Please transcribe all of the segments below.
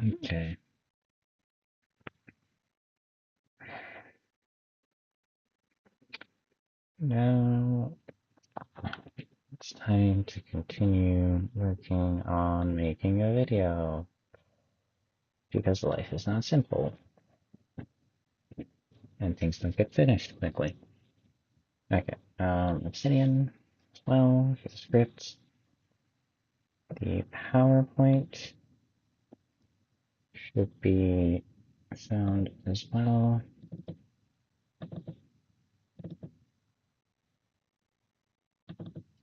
Okay. Now it's time to continue working on making a video because life is not simple and things don't get finished quickly. Okay, Obsidian as well for the script. The PowerPoint should be found as well.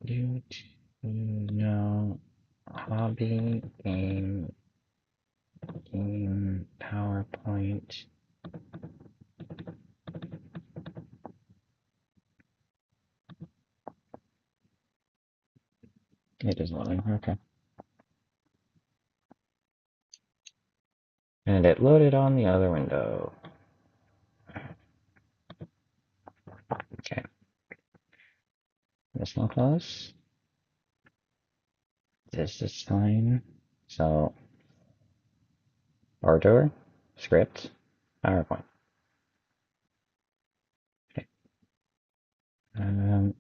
Due to no hobby game PowerPoint. It is loading, okay. And it loaded on the other window. Okay. This one close. This is fine. So, Ardour, script, PowerPoint. Okay. Mm,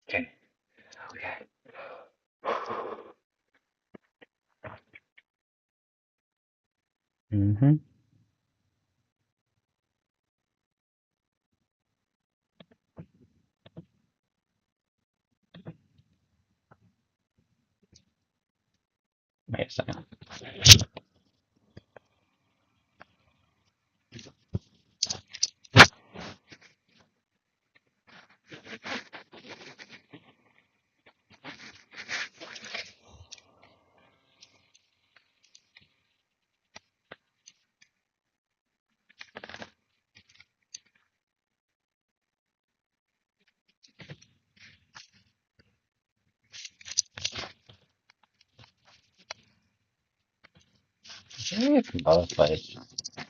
okay. Okay. Mm-hmm. Wait a second. Maybe it's both, but it's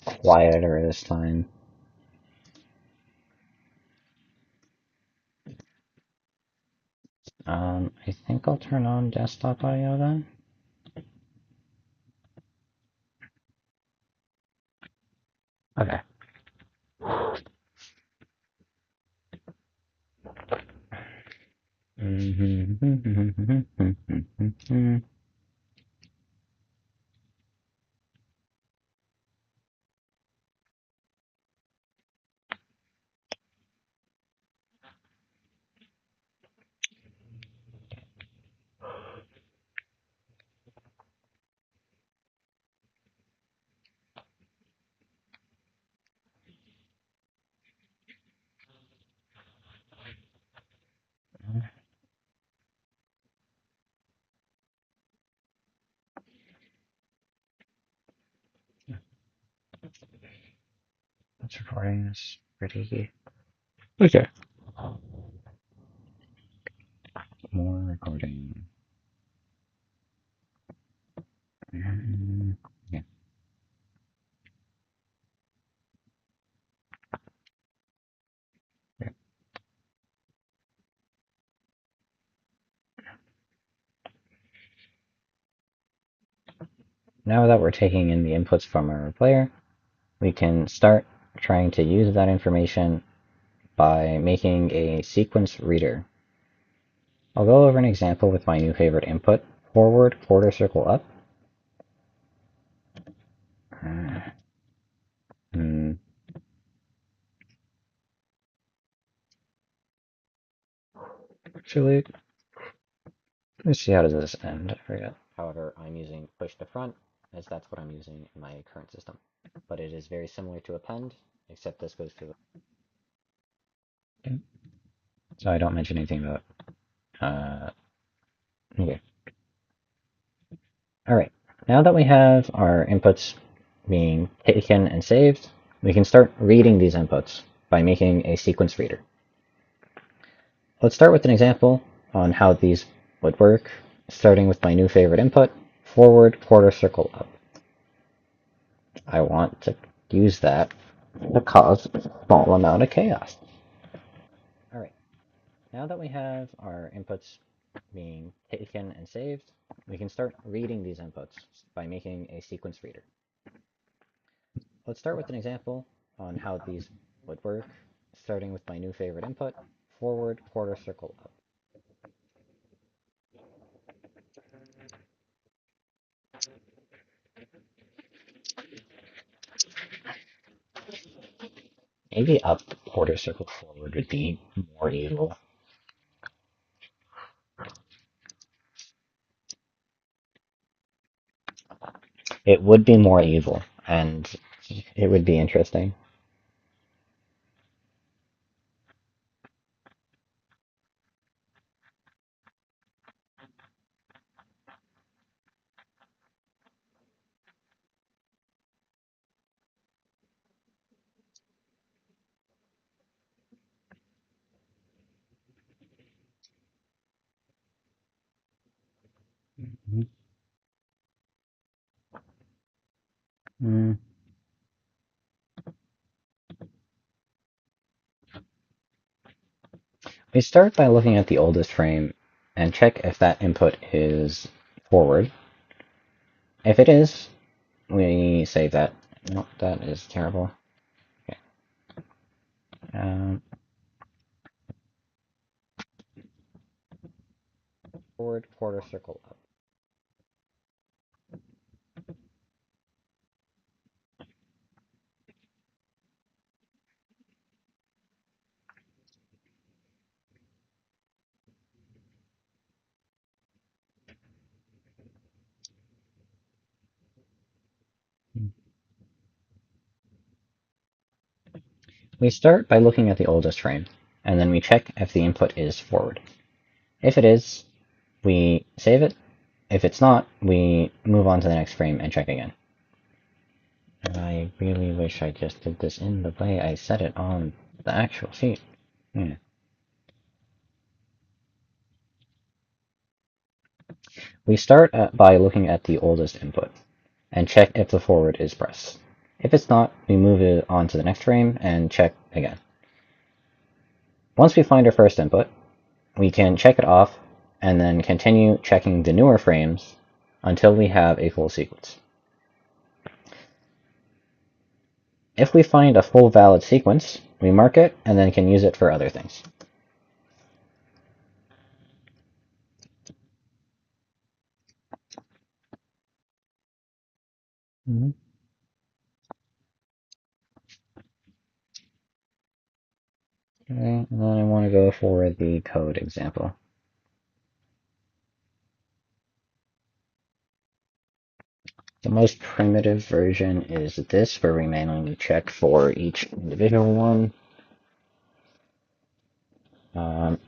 quieter this time. I think I'll turn on desktop audio then. Okay. This recording is pretty. Okay. More recording. Yeah. Yeah. Now that we're taking in the inputs from our player, we can start trying to use that information by making a sequence reader. I'll go over an example with my new favorite input, forward quarter circle up. Actually, let's see, how does this end? I forget. However, I'm using push to front, as that's what I'm using in my current system. But it is very similar to append, except this goes to. Okay. So I don't mention anything about. Okay. All right. Now that we have our inputs being taken and saved, we can start reading these inputs by making a sequence reader. Let's start with an example on how these would work. starting with my new favorite input, forward quarter circle up. I want to use that to cause a small amount of chaos. All right, now that we have our inputs being taken and saved, we can start reading these inputs by making a sequence reader. Let's start with an example on how these would work, starting with my new favorite input, forward quarter circle up. Maybe up quarter circle forward would be more evil. It would be more evil, and it would be interesting. Mm. We start by looking at the oldest frame and check if that input is forward. If it is, we save that. No, that is terrible. Okay. Forward quarter circle up. We start by looking at the oldest frame, and then we check if the input is forward. If it is, we save it. If it's not, we move on to the next frame and check again. And I really wish I just did this in the way I set it on the actual sheet. Yeah. We start by looking at the oldest input and check if the forward is pressed. If it's not, we move it on to the next frame and check again. Once we find our first input, we can check it off and then continue checking the newer frames until we have a full sequence. If we find a full valid sequence, we mark it and then can use it for other things. Mm-hmm. Okay, and then I want to go for the code example. The most primitive version is this, where we manually check for each individual one. Um,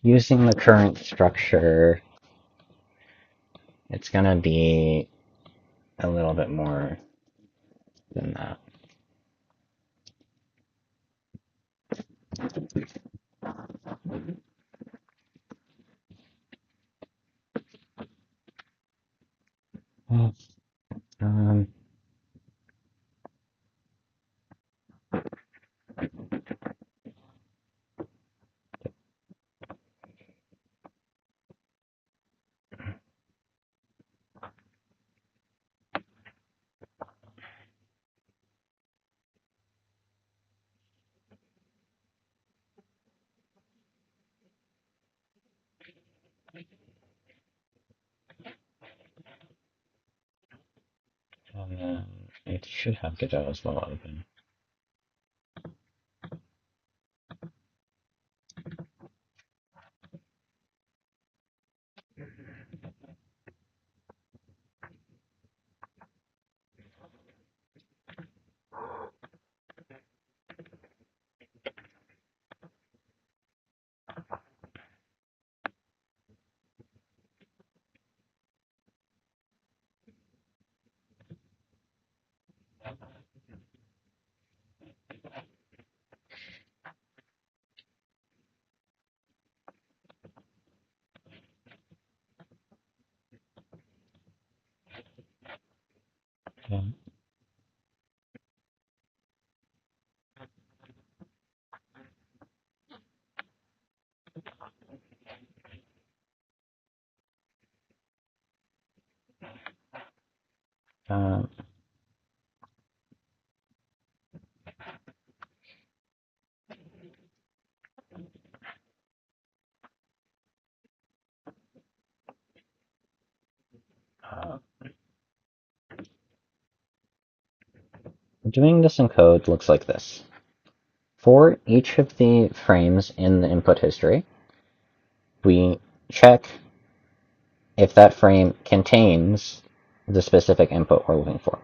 Using the current structure, it's gonna be a little bit more than that. Um, it should have godot as well open. Um, uh, Doing this in code looks like this. For each of the frames in the input history, we check if that frame contains the specific input we're looking for.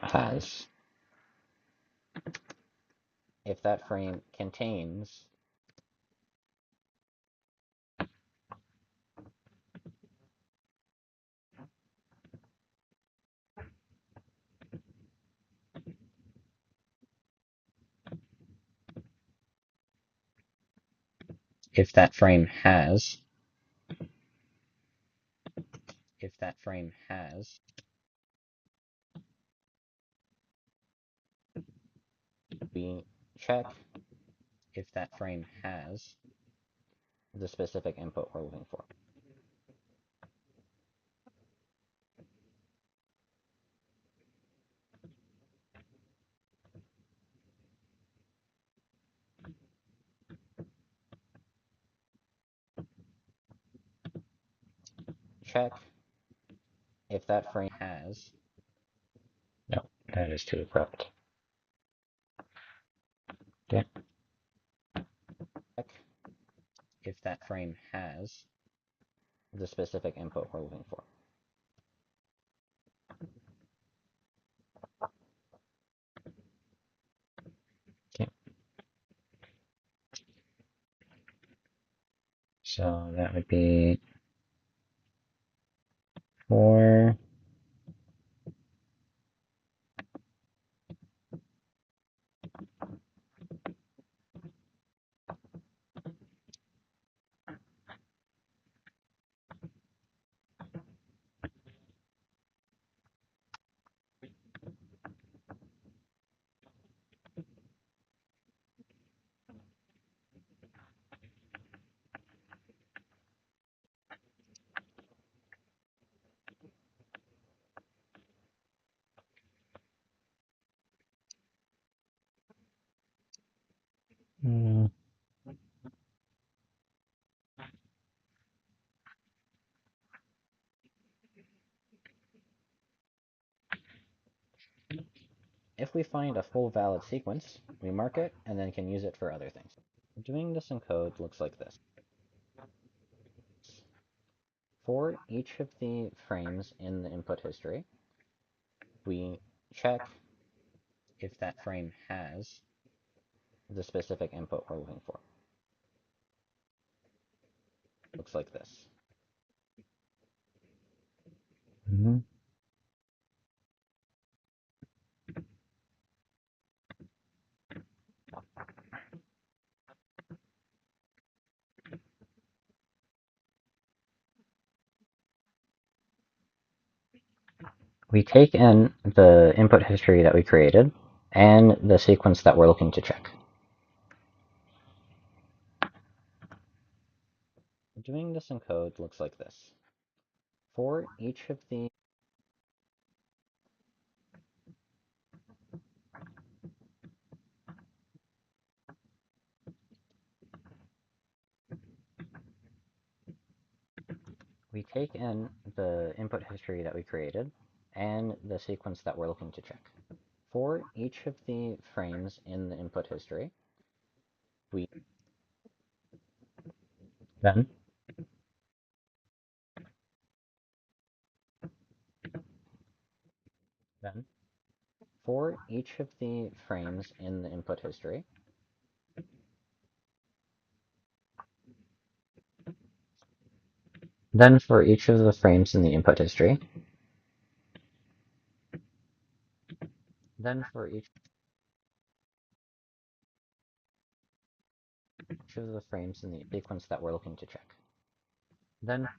Has. If that frame contains if that frame has we check if that frame has the specific input we're looking for. Check if that frame has. No, that is too abrupt. Yeah. Check if that frame has the specific input we're looking for. Okay. So that would be for if we find a full valid sequence, we mark it and then can use it for other things. Doing this in code looks like this. For each of the frames in the input history, we check if that frame has the specific input we're looking for. Looks like this. Mm-hmm. We take in the input history that we created and the sequence that we're looking to check. Doing this in code looks like this. For each of the we take in the input history that we created and the sequence that we're looking to check. For each of the frames in the input history, we then then for each of the frames in the input history, then for each of the frames in the input history, then for each of the frames in the sequence that we're looking to check. Then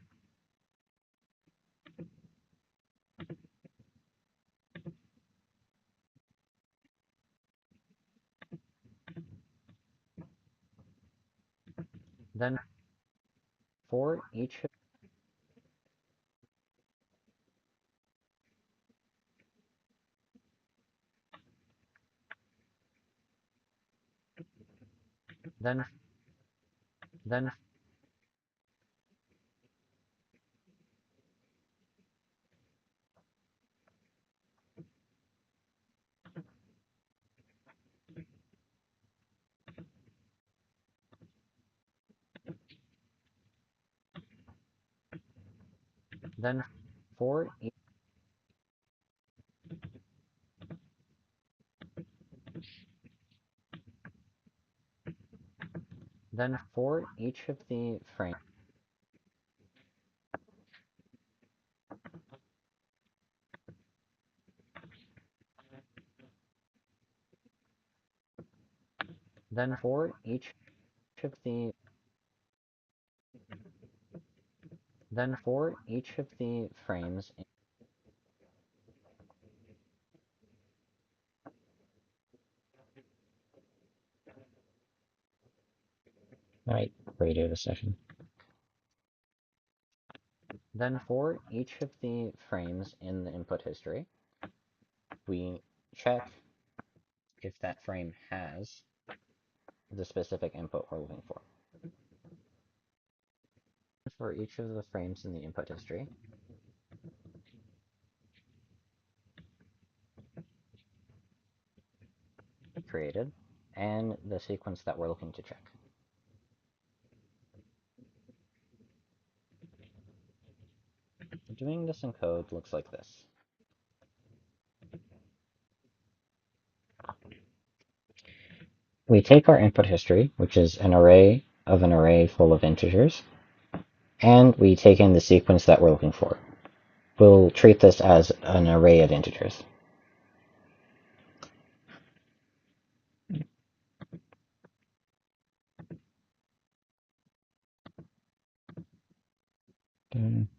then for each then then then for each then for each of the frames then for each of the then for each of the frames I might redo the session. Then for each of the frames in the input history, we check if that frame has the specific input we're looking for. For each of the frames in the input history, created, and the sequence that we're looking to check. Doing this in code looks like this. We take our input history, which is an array of an array full of integers, and we take in the sequence that we're looking for. We'll treat this as an array of integers. Mm-hmm.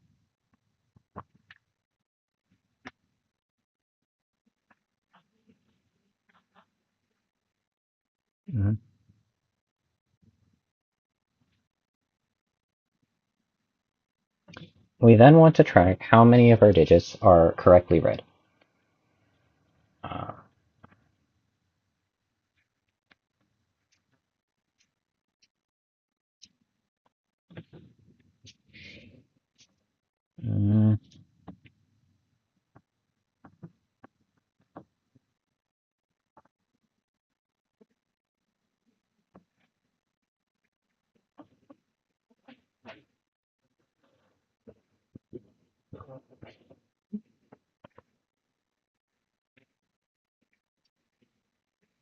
We then want to track how many of our digits are correctly read. Uh, mm,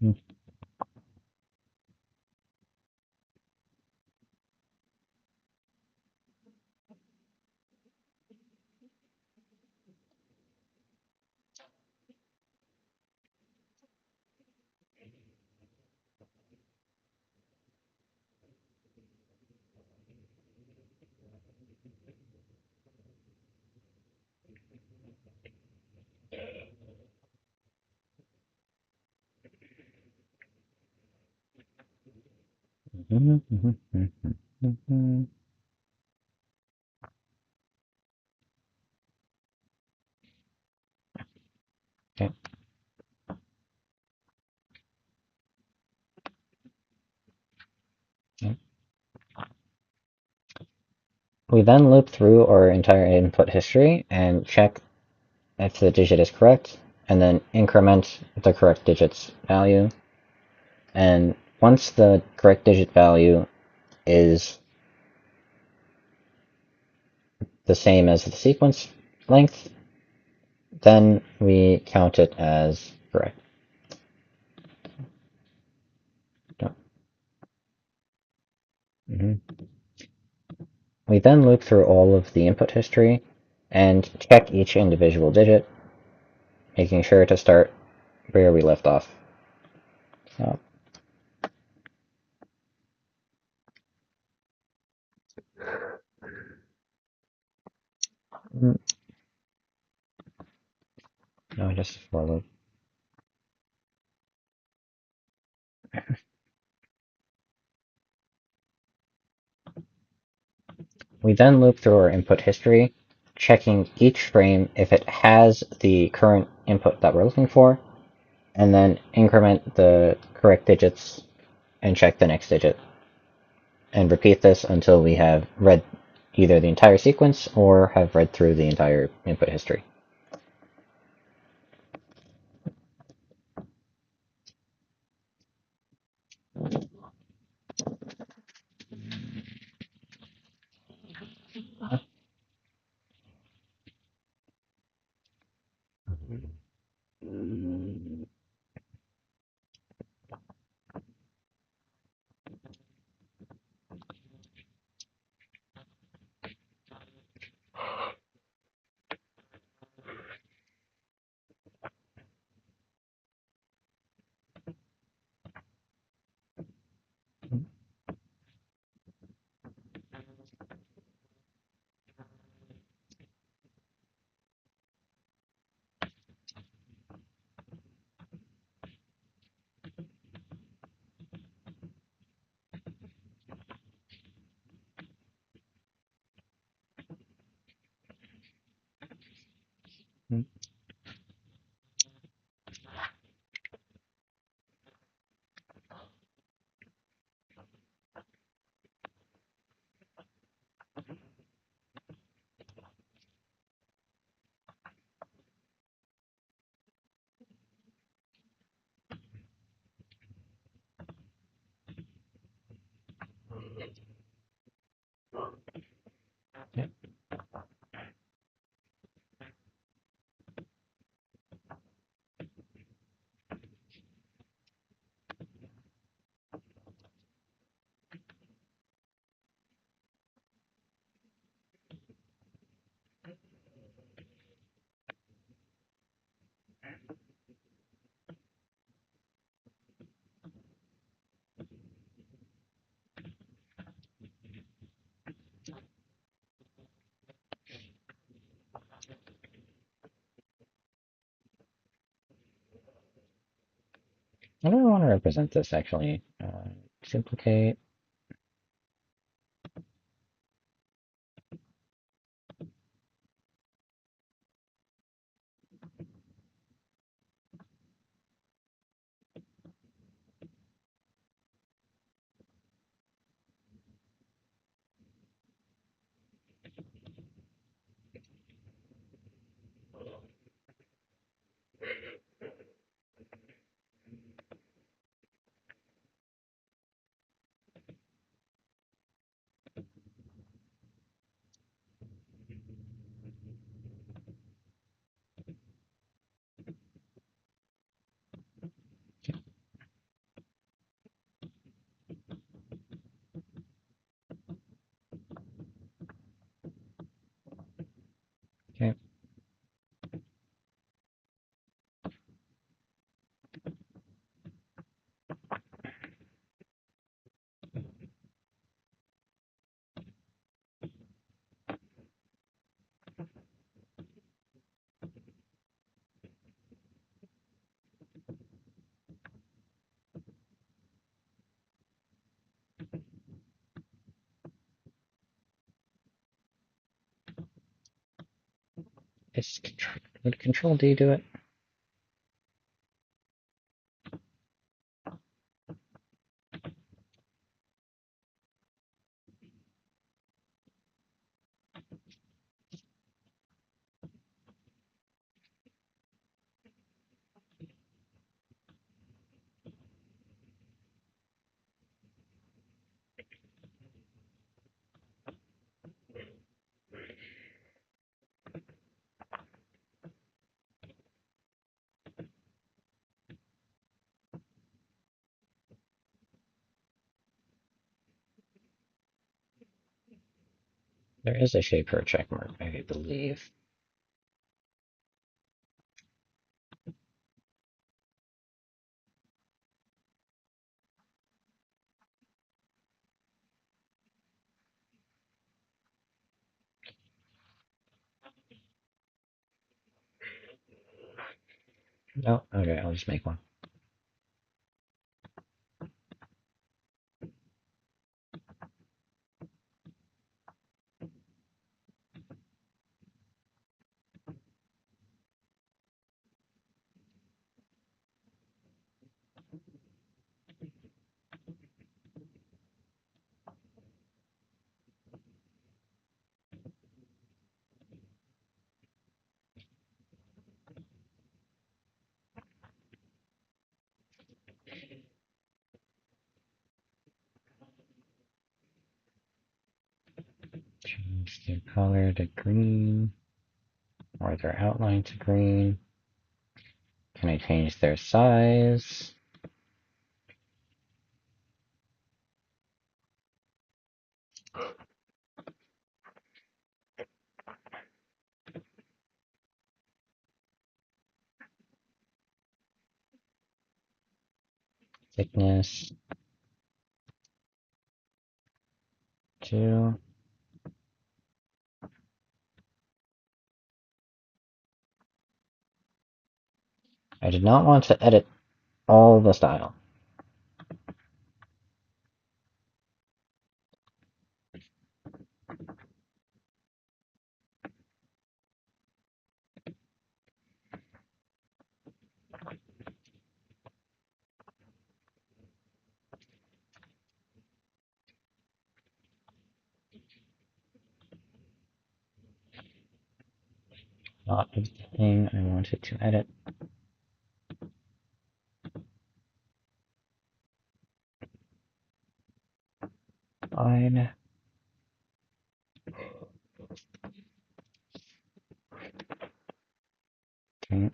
mm. Mhm, mhm, mhm, mhm. Okay. Okay. We then loop through our entire input history and check if the digit is correct, and then increment the correct digit's value. And once the correct digit value is the same as the sequence length, then we count it as correct. Mm-hmm. We then loop through all of the input history and check each individual digit, making sure to start where we left off. So, no, just for loop. We then loop through our input history, checking each frame if it has the current input that we're looking for, and then increment the correct digits and check the next digit. and repeat this until we have read either the entire sequence or have read through the entire input history. How do I want to represent this actually? Duplicate. Okay. Would Control D do it? There is a shape for a check mark, I believe. No? Okay, I'll just make one. Change their color to green, or their outline to green. Can I change their size? Thickness 2. I did not want to edit all the style. Not everything I wanted to edit. Fine. Okay.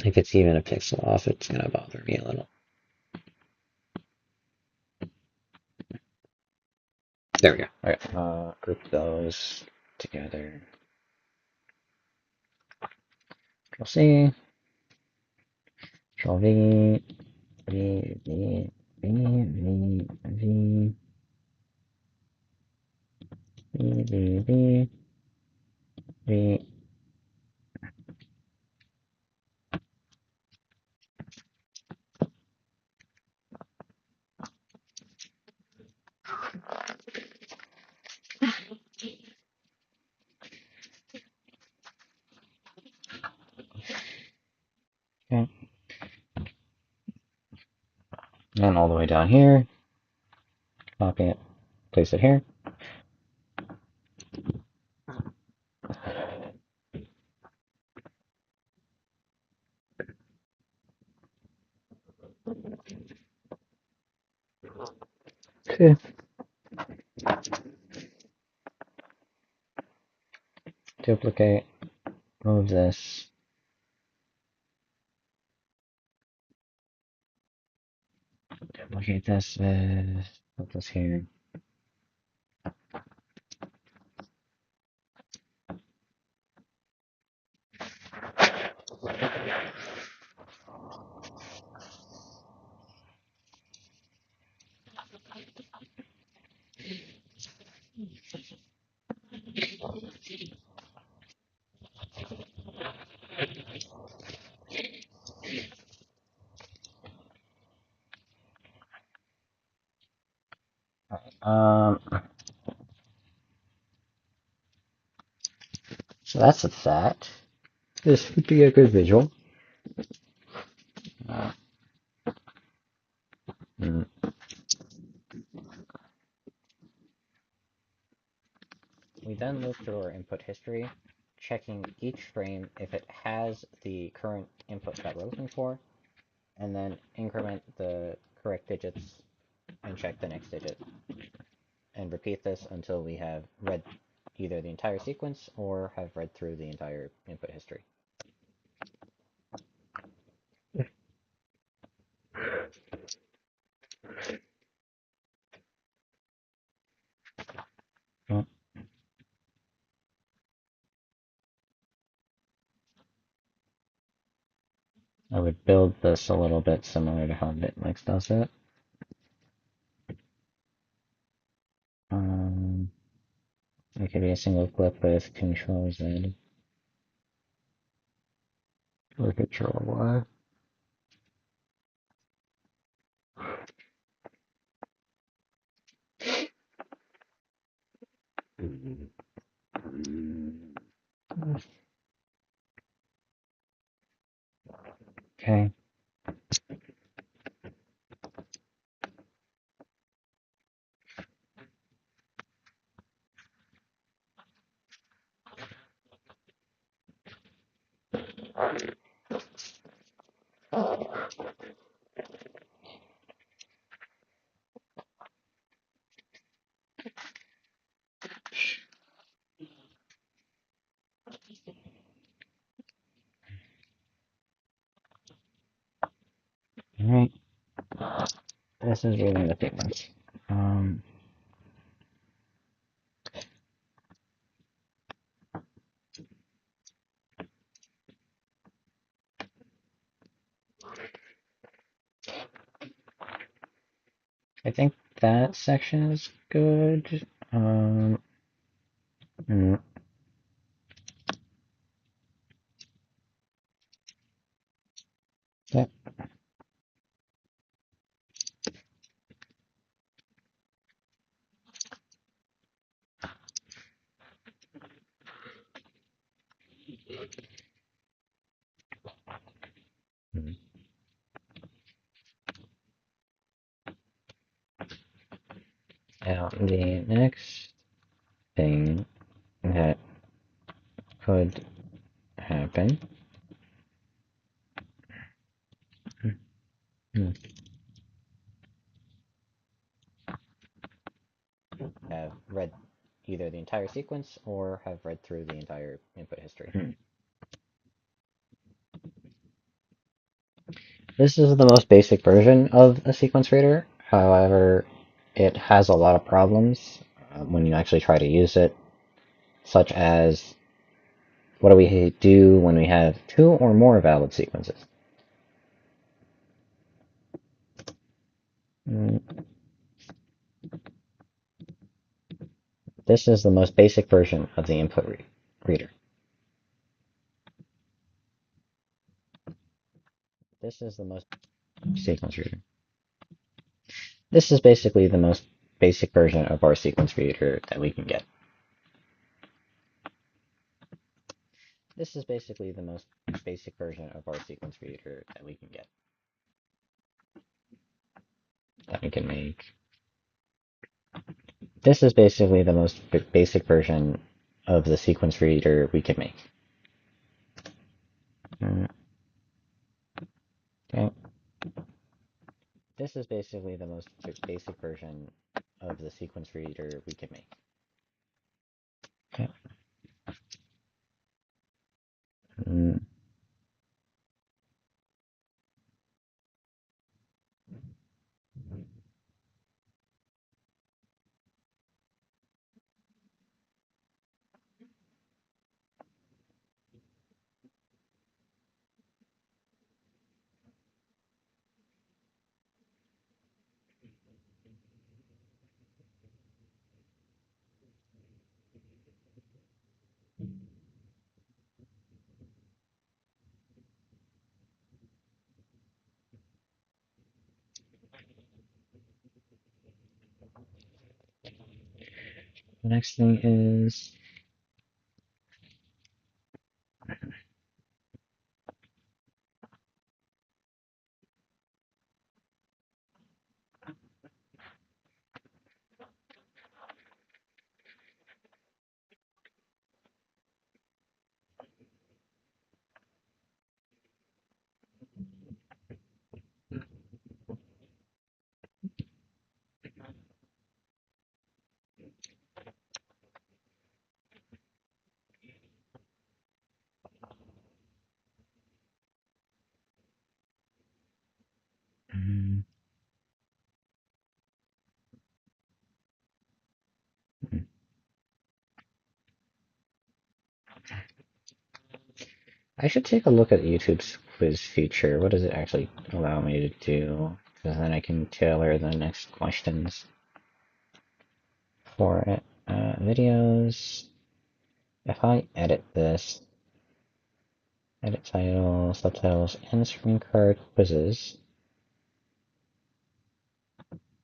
If it's even a pixel off, it's gonna bother me a little. There we go. Okay. Group those together. Control C. Control V. V. V. V. V. V. V. V. V. V. Okay. And all the way down here. Copy it. Place it here. Okay. Duplicate. Move this. Duplicate this. Put this here. Um. So that's that. This would be a good visual. Uh, mm. We then move through our input history, checking each frame if it has the current input that we're looking for, and then increment the correct digits and check the next digit. And repeat this until we have read either the entire sequence or have read through the entire input history. I would build this a little bit similar to how BitMix does it. It could be a single clip with Control Z. or control Y. Okay. Alright. This is reading the sequence. I think that section is good. Mm, yep. Mm. Now, the next thing that could happen mm, have read either the entire sequence or have read through the entire input history. This is the most basic version of a sequence reader. However, it has a lot of problems when you actually try to use it, such as what do we do when we have two or more valid sequences? Mm, This is the most basic version of the input reader. This is the most sequence reader. This is basically the most basic version of our sequence reader that we can get. This is basically the most basic version of our sequence reader that we can get. That we can make. This is basically the most basic version of the sequence reader we can make. Okay. This is basically the most basic version of the sequence reader we can make. Okay. Mm. The next thing is mm, I should take a look at YouTube's quiz feature. What does it actually allow me to do? Because then I can tailor the next questions for it. Videos. If I edit this, Edit title, subtitles, and screen card quizzes.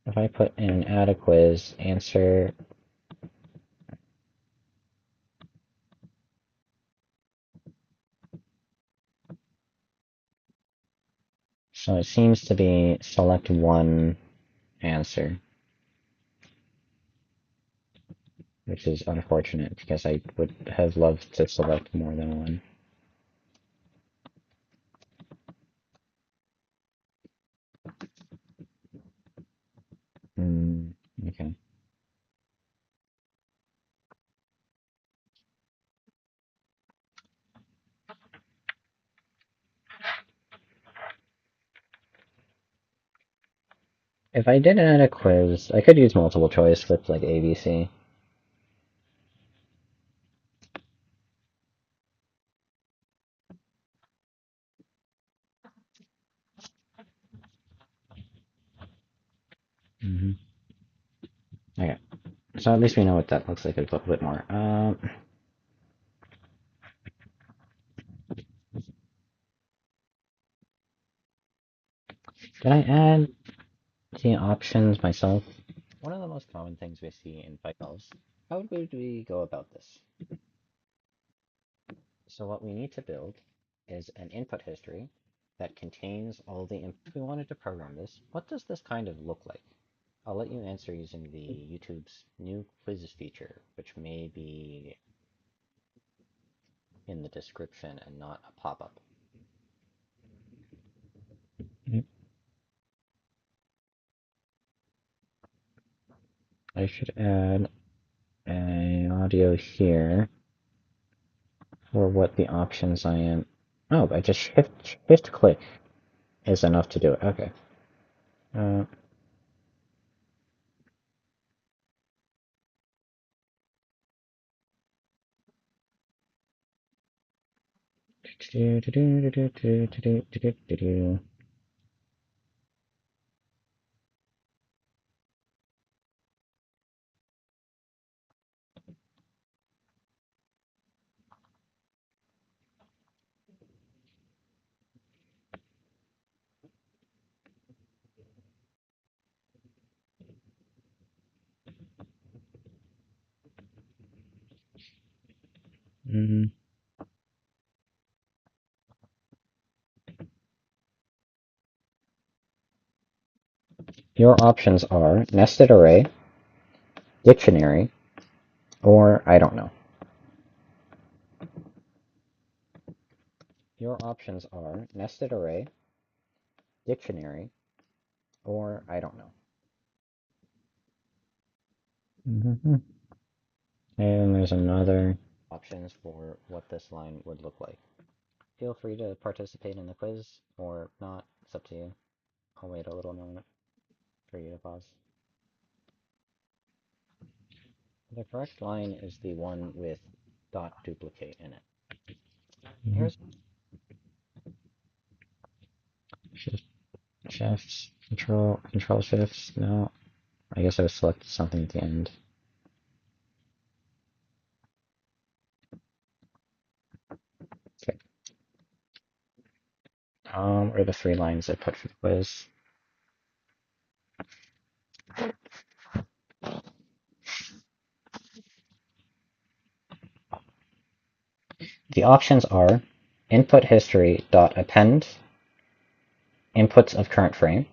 If I put in add a quiz, answer. So it seems to be select one answer, which is unfortunate because I would have loved to select more than one. Okay. If I did add a quiz, I could use multiple choice with like ABC. Okay, so at least we know what that looks like a little bit more. Did I add the options myself? One of the most common things we see in files. How would we go about this? So what we need to build is an input history that contains all the input. If we wanted to program this, what does this kind of look like? I'll let you answer using the YouTube's new quizzes feature, which may be in the description and not a pop-up. I should add an audio here for what the options I am. Oh, I just shift click is enough to do it. Okay. Uh, mm, your options are nested array, dictionary, or I don't know. Your options are nested array, dictionary, or I don't know. And there's another options for what this line would look like. Feel free to participate in the quiz or not. It's up to you. I'll wait a little moment for you to pause. The correct line is the one with dot duplicate in it. Here's shifts, control shifts. No, I guess I would select something at the end. Okay. What are the three lines I put for the quiz? The options are input history dot append inputs of current frame,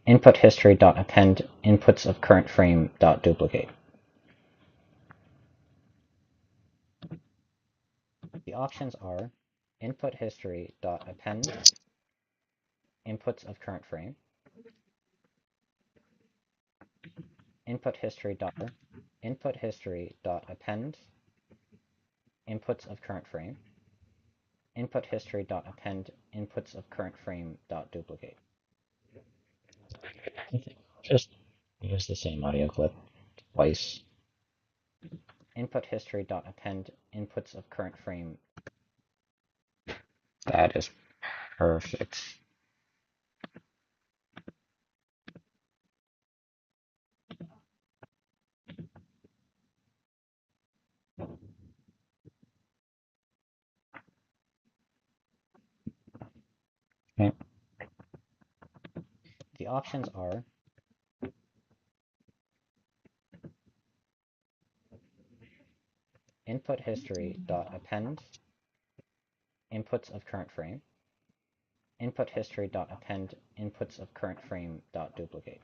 input history dot append inputs of current frame dot duplicate. The options are input history dot append inputs of current frame, input history dot append inputs of current frame, input history dot append inputs of current frame dot duplicate. Just use the same audio clip twice. Input history dot append inputs of current frame. That is perfect. options are input history dot append inputs of current frame, input history dot append inputs of current frame dot duplicate.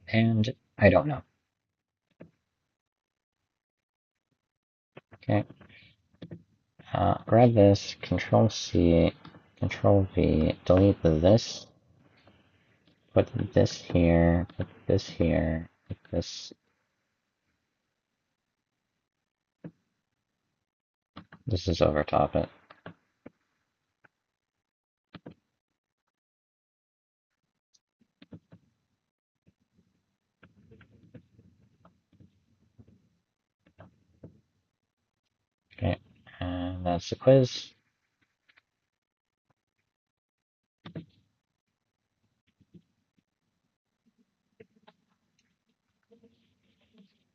And I don't know. Okay. Grab this, Control C, Control V, delete this, put this here, put this here, put this. This is over top it. Okay, and that's the quiz.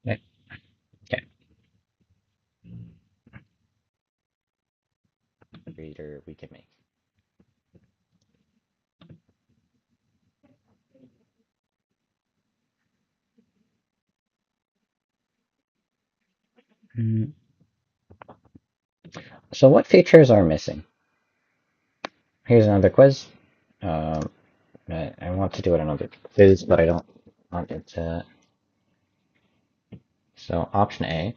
Okay. Okay. Reader we can make. So what features are missing? Here's another quiz. I want to do it another quiz, but I don't want it to. So option A,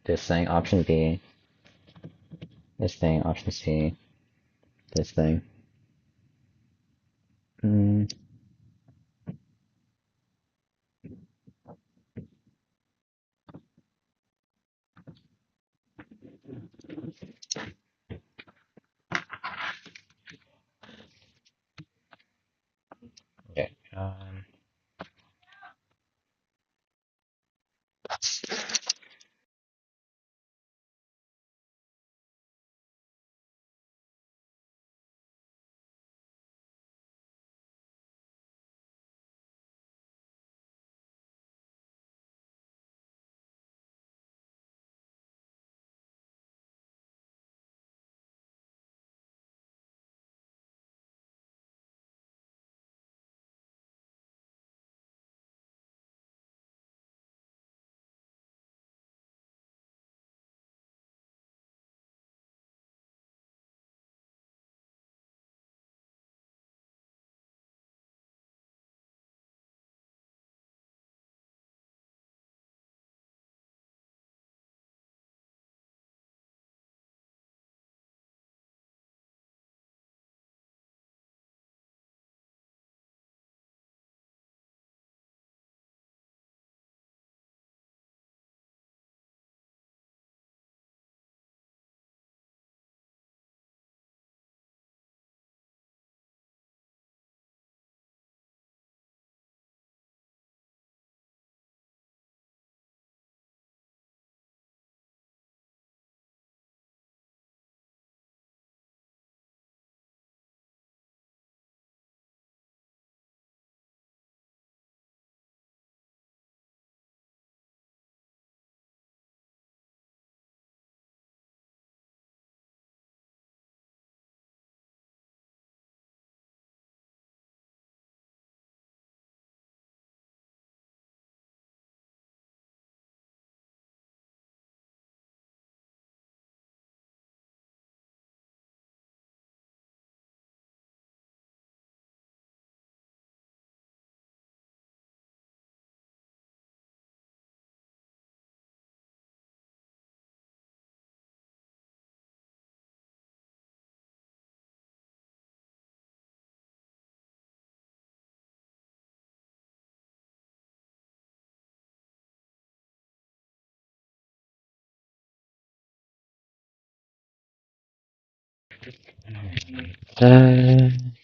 this thing. Option B, this thing. Option C, this thing. Okay.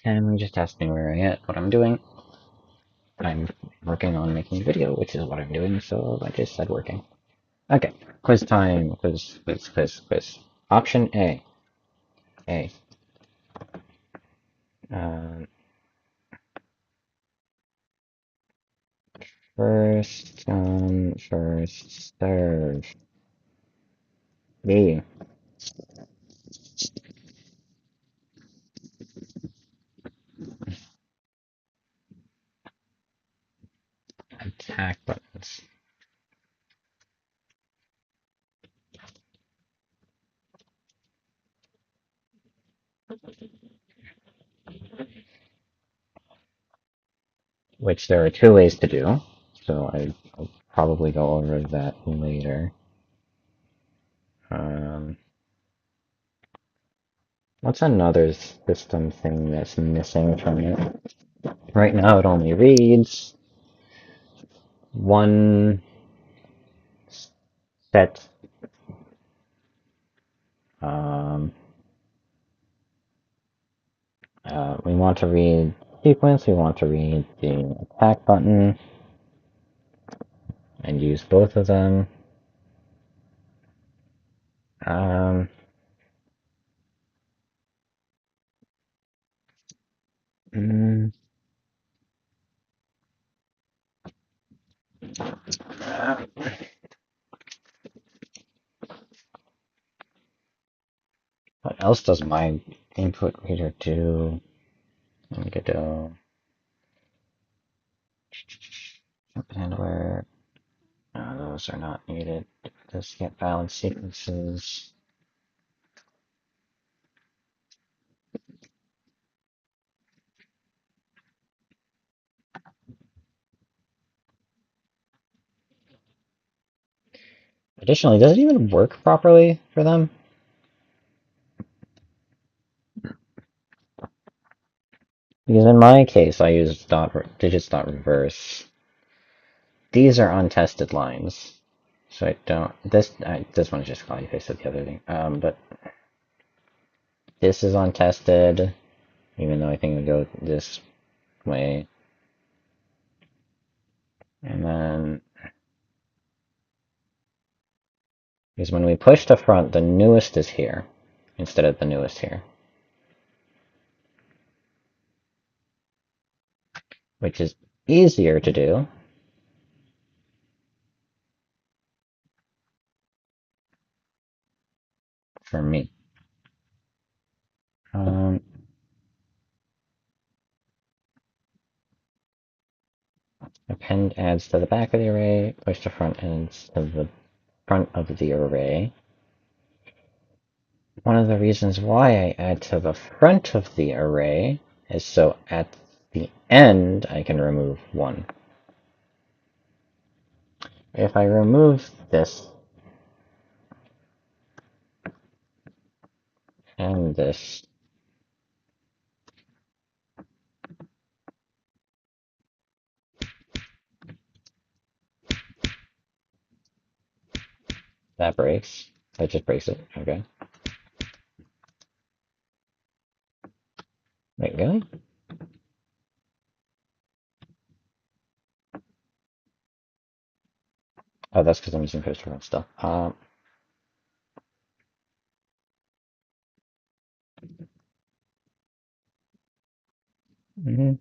And just ask me where I at, what I'm doing. I'm working on making a video, which is what I'm doing, so I just said working. Okay, quiz time, quiz. Option A. A. First come, first serve. B. attack buttons. Which there are two ways to do, so I'll probably go over that later. What's another system thing that's missing from it? Right now it only reads one set. We want to read sequence, we want to read the attack button, and use both of them. Mm, what else does my input reader do? Godot. Handler. Those are not needed. Just get balance sequences. Additionally, does it even work properly for them? Because in my case, I use digits.reverse. These are untested lines, so I don't. This one is just copy pasted the other thing. But this is untested, even though I think it would go this way. And then, because when we push to front, the newest is here instead of the newest here, which is easier to do for me. Append adds to the back of the array, push to front adds to the front of the array. One of the reasons why I add to the front of the array is so at the end I can remove one. If I remove this and this, that breaks. That just breaks it. Okay. Wait, really? Oh, that's because I'm using push to front still. Mhm.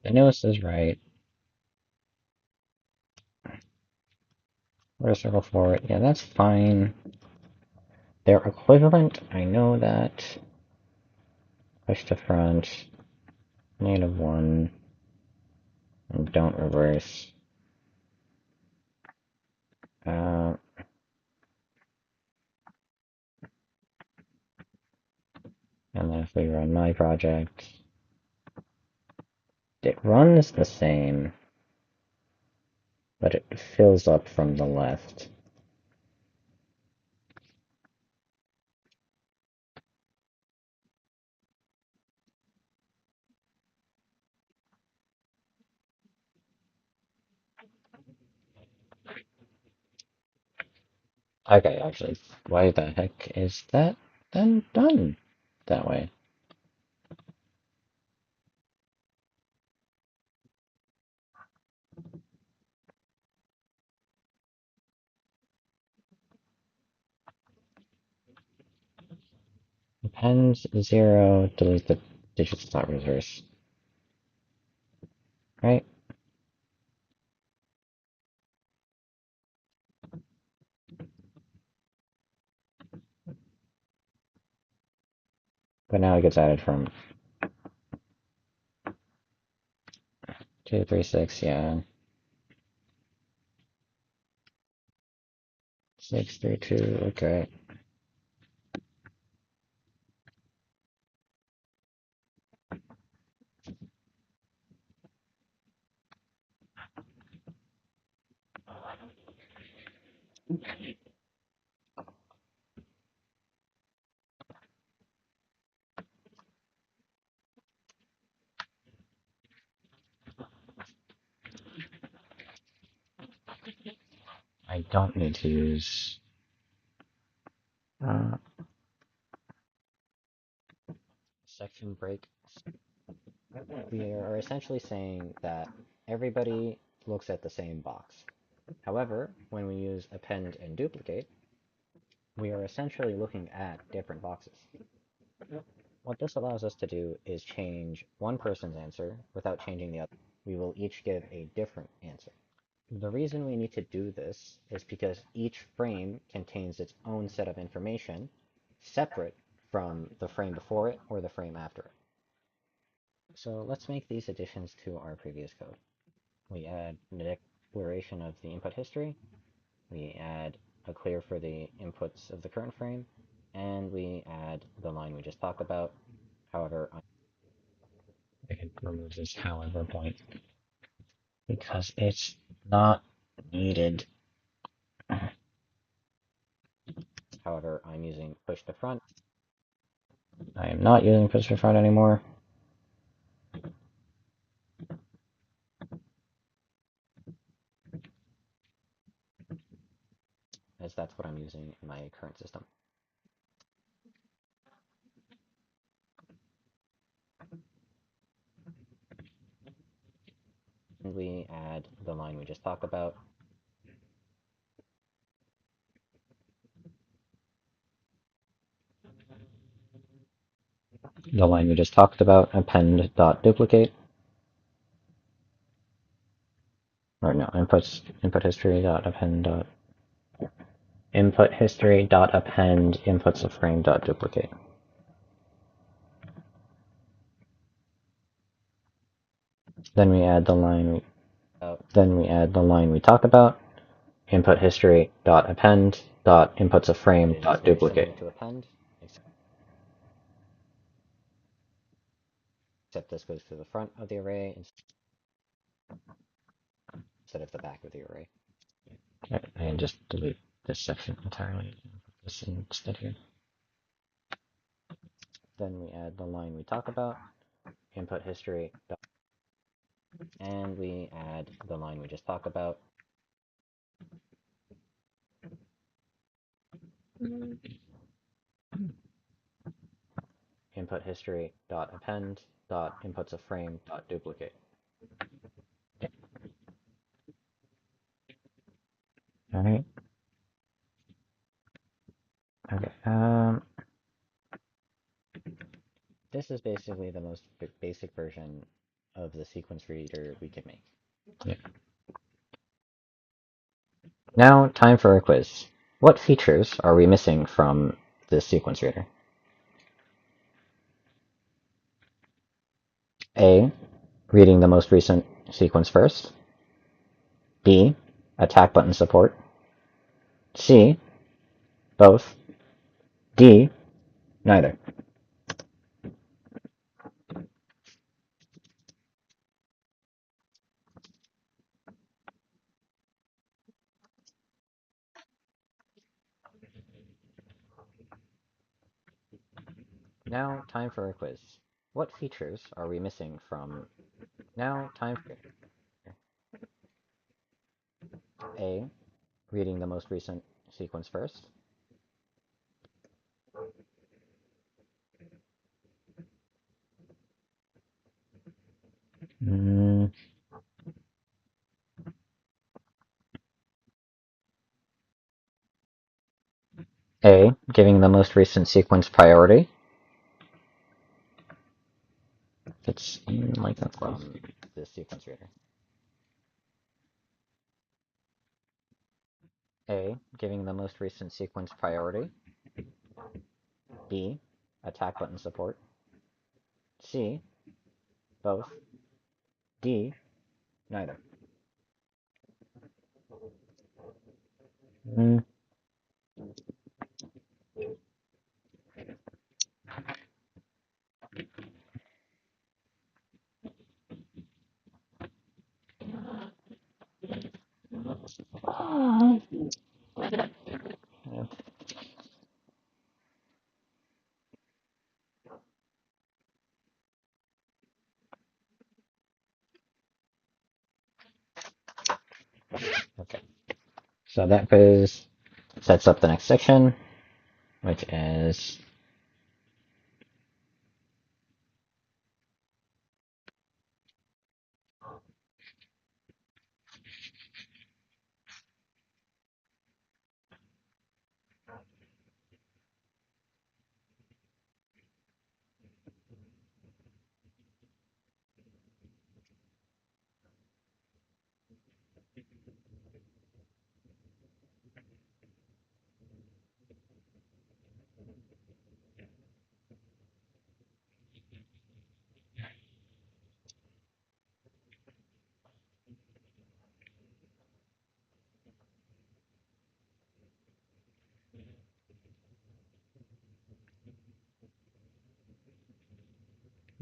The newest is right. We're circle forward. Yeah, that's fine. They're equivalent. I know that. Push to front. -1. And don't reverse. And then if we run my project, it runs the same, but it fills up from the left. Okay, actually, why the heck is that then done that way? Append 0, delete the digits dot reverse, right? But now it gets added from 2, 3, 6, yeah. 6, 3, 2, okay. I don't need to use uh, section break. We are essentially saying that everybody looks at the same box. However, when we use append and duplicate, we are essentially looking at different boxes. What this allows us to do is change one person's answer without changing the other. We will each give a different answer. The reason we need to do this is because each frame contains its own set of information separate from the frame before it or the frame after it. So let's make these additions to our previous code. We add the declaration of the input history, we add a clear for the inputs of the current frame, and we add the line we just talked about. However, I can remove this however point because it's not needed. However, I'm using push to front. I am not using push to front anymore. As that's what I'm using in my current system. And we add the line we just talked about. The line we just talked about, append dot duplicate. Or no, input history dot append dot input history dot append inputs of frame dot duplicate. Then we add the line we talked about, input history dot append dot inputs of frame dot duplicate. To append, except this goes to the front of the array instead of the back of the array. And just delete this section entirely and put this instead here. Then we add the line we talk about, input history, and we add the line we just talked about. Input history dot append dot inputs of frame dot duplicate. All right. Okay. This is basically the most basic version of the sequence reader we can make. Yeah. Now, time for a quiz. What features are we missing from this sequence reader? A. Reading the most recent sequence first. B. Attack button support. C. Both. D. Neither. Now, time for a quiz. What features are we missing from... Now, time for... A. Reading the most recent sequence first. A, giving the most recent sequence priority. It's like that from the sequence reader. A, giving the most recent sequence priority. B, attack button support. C, both. D, neither. Mm, yeah. Okay. So that quiz sets up the next section, which is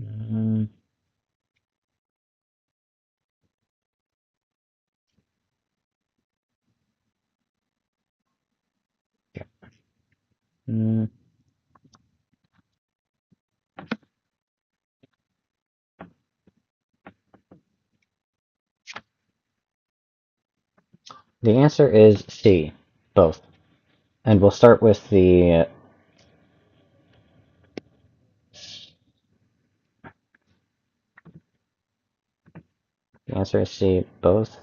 mm, yeah. Mm. The answer is C, both. And we'll start with the answer is C, both.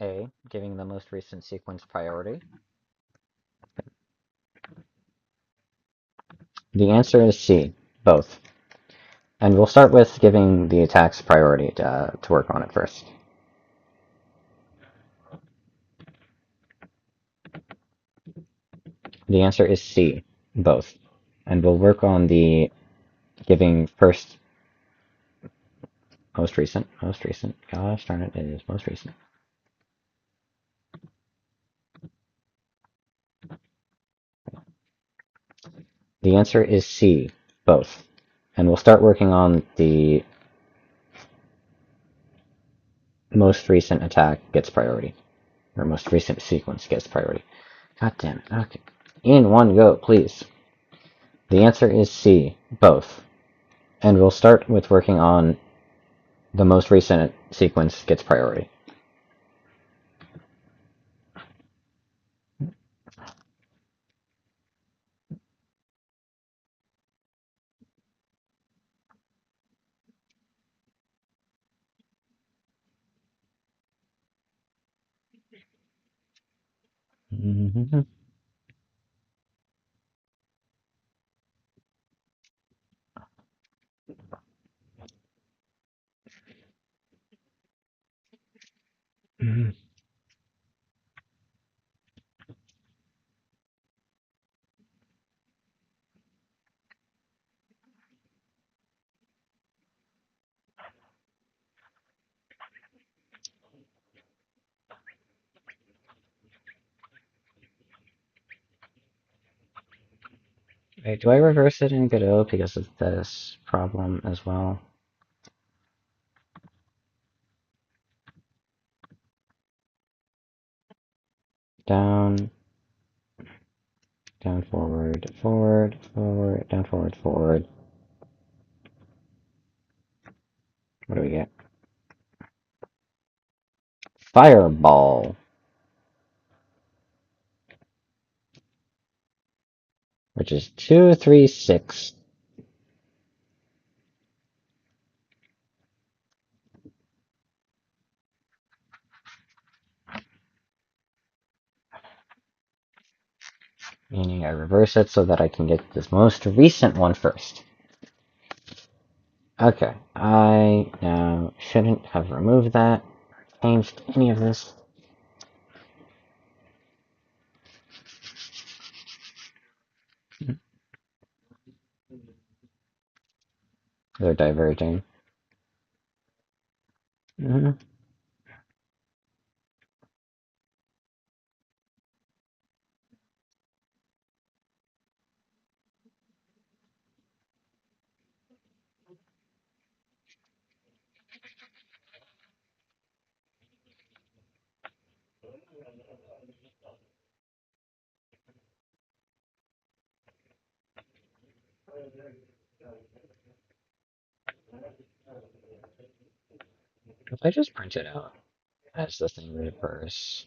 A, giving the most recent sequence priority. The answer is C, both. And we'll start with giving the attacks priority to work on it first. The answer is C, both. And we'll work on the giving first most recent. Gosh darn it, it is most recent. The answer is C, both. And we'll start working on the most recent attack gets priority. Or most recent sequence gets priority. God damn it. Okay. In one go, please. The answer is C, both. And we'll start with working on the most recent sequence gets priority. Mm-hmm. Wait, do I reverse it in godot because of this problem as well? Down, down, forward, forward, forward, down, forward, forward. What do we get? Fireball. which is 236. Meaning I reverse it so that I can get this most recent one first. Okay, I now shouldn't have removed that, changed any of this. They're diverging. Mm-hmm. If I just print it out as the thing reverse.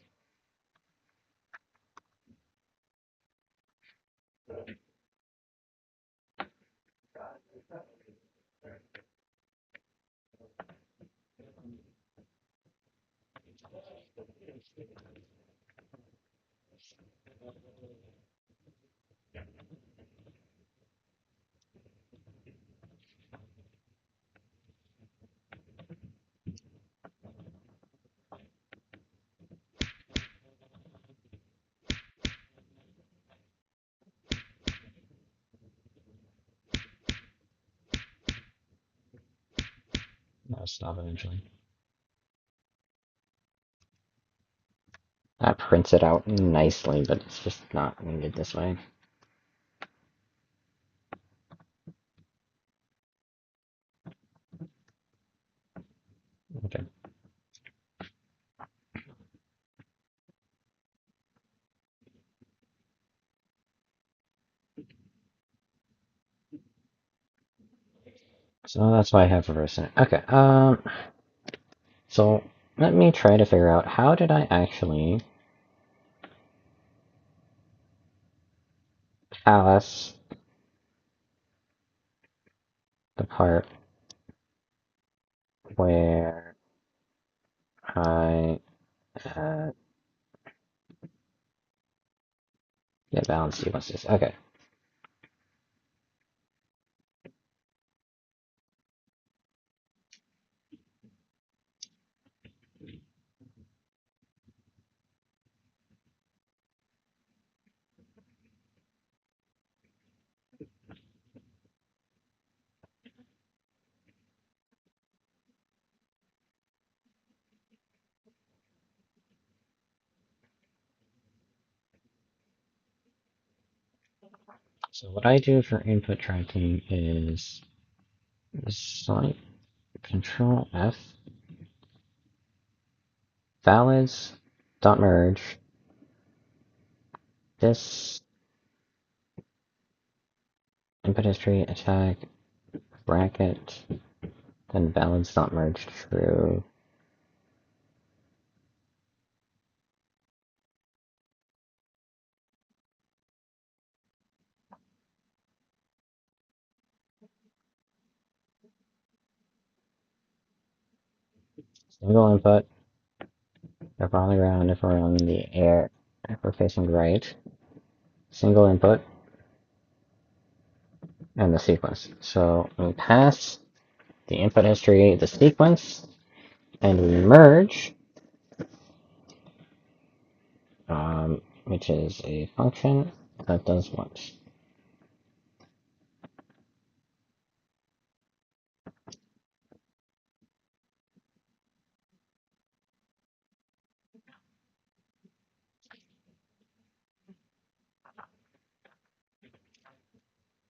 I'll stop eventually. That prints it out nicely, but it's just not needed this way. Okay. So that's why I have reverse in it. Okay, so let me try to figure out how did I actually callus the part where I get balanced sequences. Okay. So what I do for input tracking is select Control F, valids dot merge this input history attack bracket, then valids dot merge true. Single input if we're on the ground, if we're on the air, if we're facing right. Single input and the sequence. So we pass the input history, the sequence, and we merge, which is a function that does what?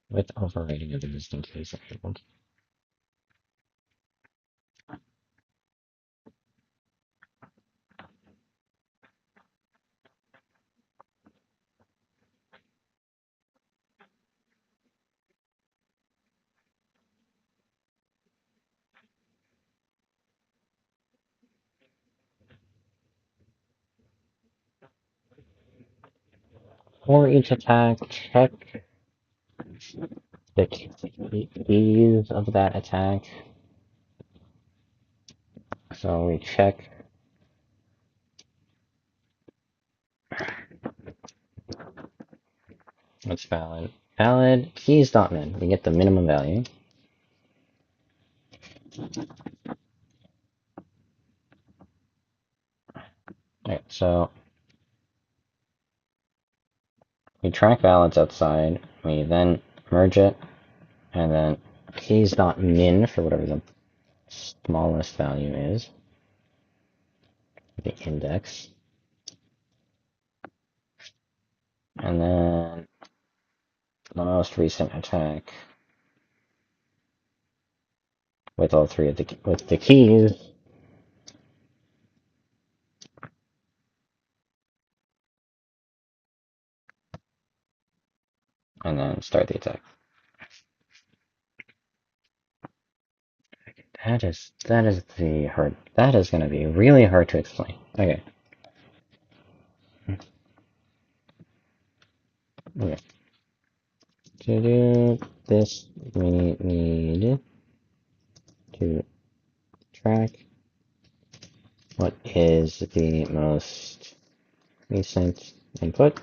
With overriding of existing case enabled. For each attack, check the keys of that attack. So we check what's valid. Valid keys.min. We get the minimum value. Okay, so we track valids outside. We then merge it, and then keys.min for whatever the smallest value is, the index, and then the most recent attack with all three of the keys, and then start the attack. That is the hard. That is going to be really hard to explain. Okay. Okay. To do this, we need to track what is the most recent input.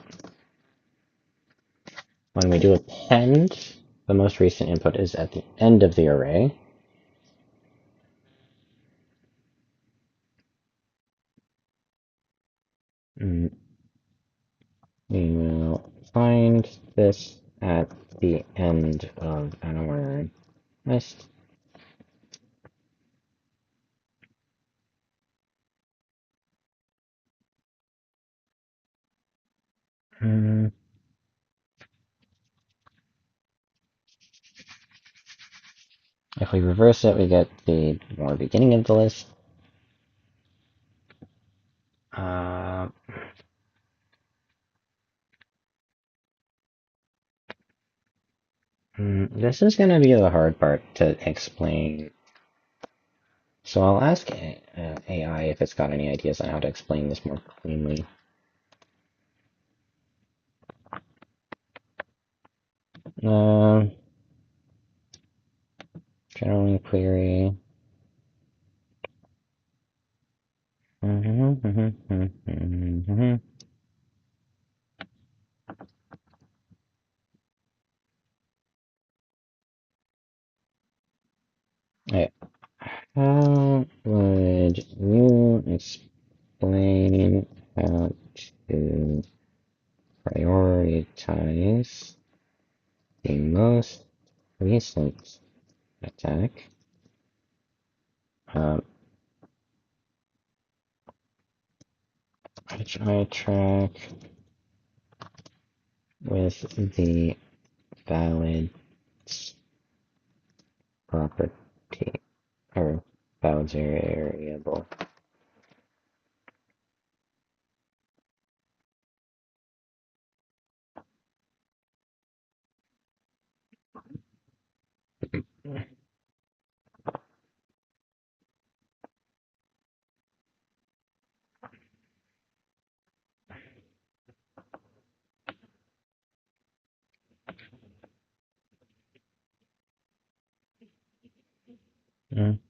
When we do append, the most recent input is at the end of the array. We will find this at the end of our list. If we reverse it, we get the more beginning of the list. This is going to be the hard part to explain. So I'll ask AI if it's got any ideas on how to explain this more cleanly. Generally query. Okay. How would you explain how to prioritize the most recent attack? I track with the valid property or valid variable. Mm.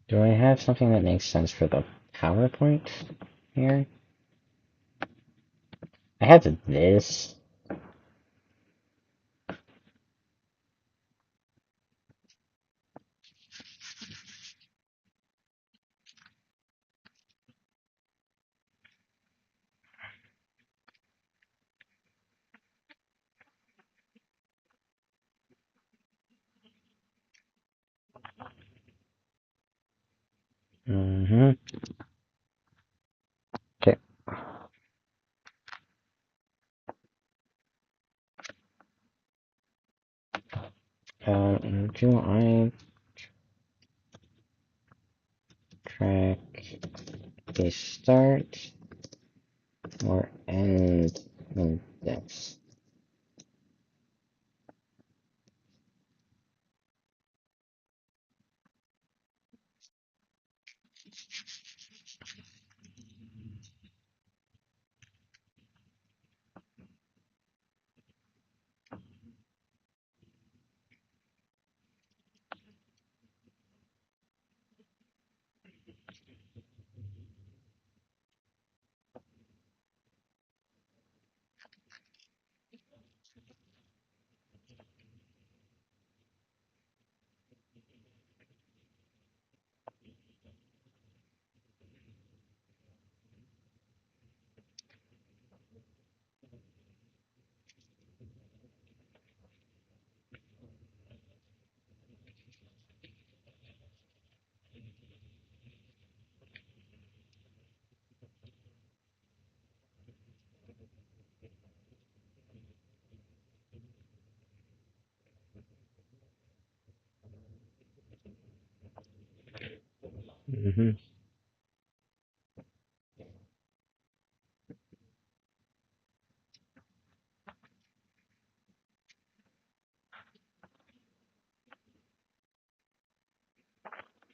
Do I have something that makes sense for the PowerPoint here? I have this. do I track the start or end index?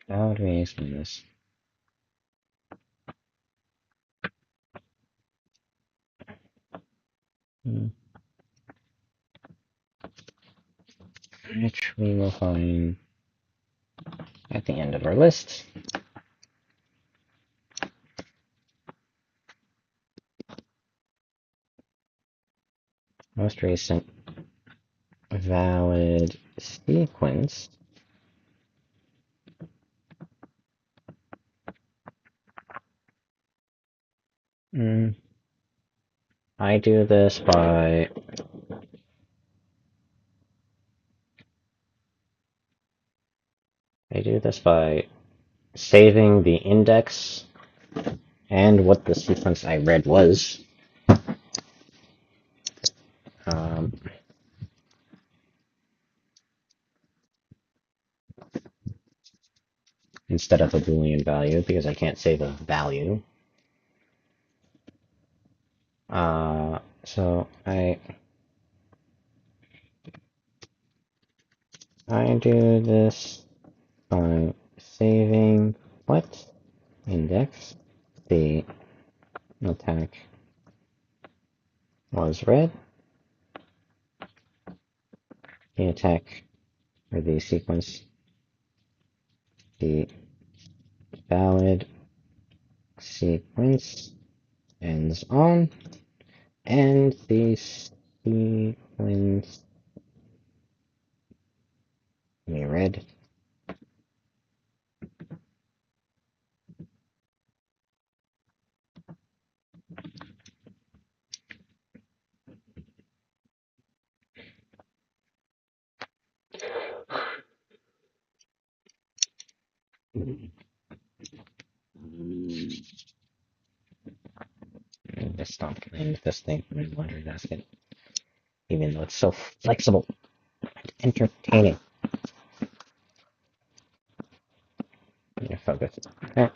How do we explain this? Which we will find at the end of our list. Most recent valid sequence I do this by saving the index and what the sequence I read was. Instead of a Boolean value, because I can't save a value. So I do this by saving what index the attack was read, the attack or the sequence, the valid sequence ends on, and the sequence we read just stop playing with this thing from my laundry basket, even though it's so flexible and entertaining. Focus. Okay.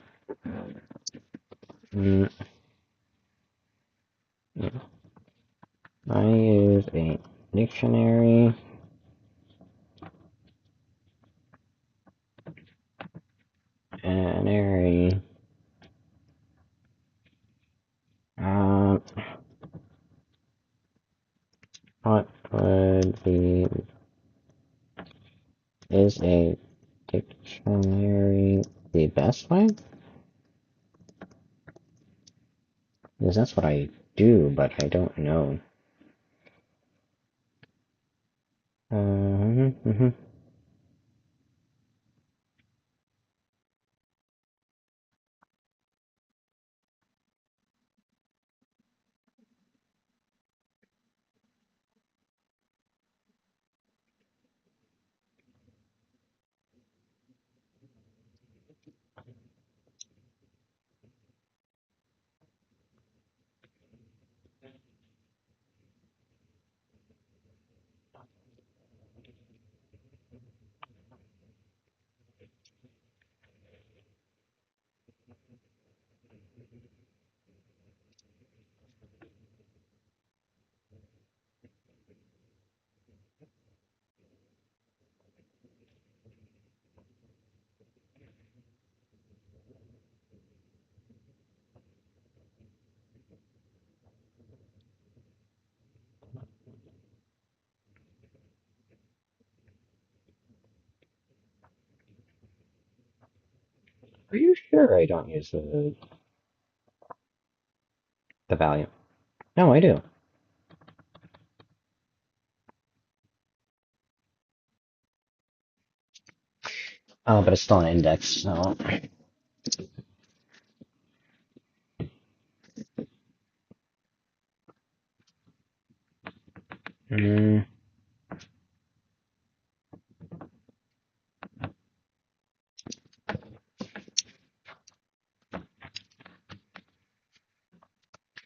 I use a dictionary what would be is a dictionary the best way? Because that's what I do, but I don't know. Are you sure I don't use the value? No, I do. Oh, but it's still an index, so. Mm,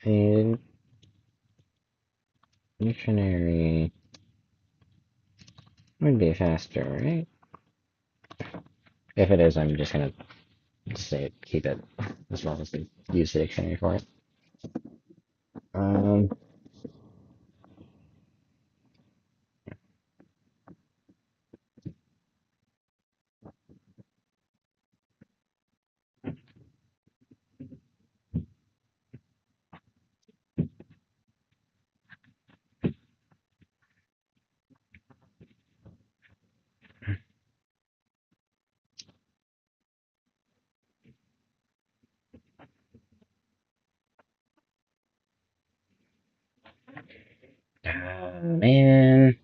a dictionary would be faster, right? If it is, I'm just gonna say keep it as long as we use the dictionary for it. Um, man.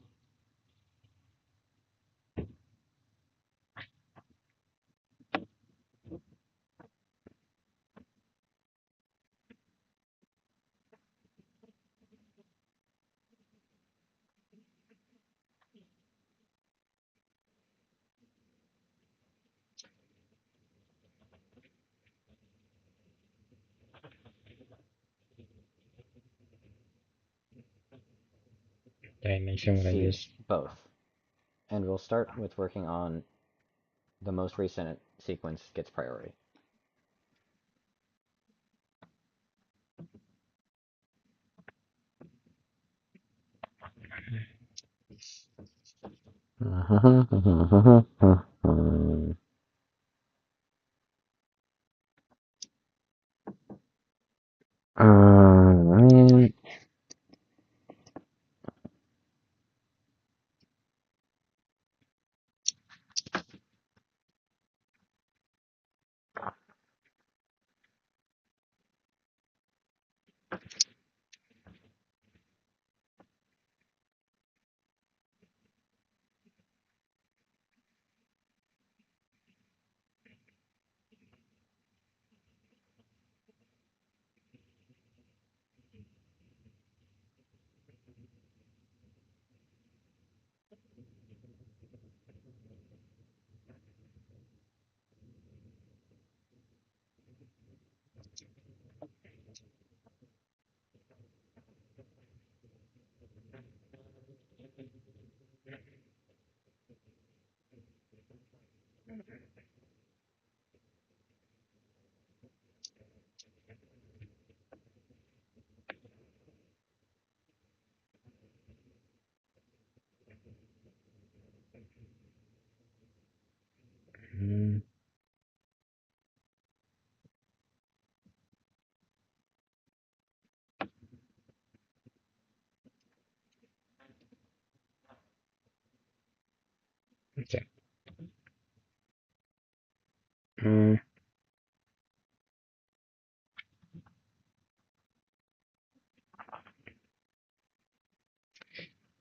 Did I mention what I See, use? both. And we'll start with working on the most recent sequence gets priority. Man. Okay. Mm,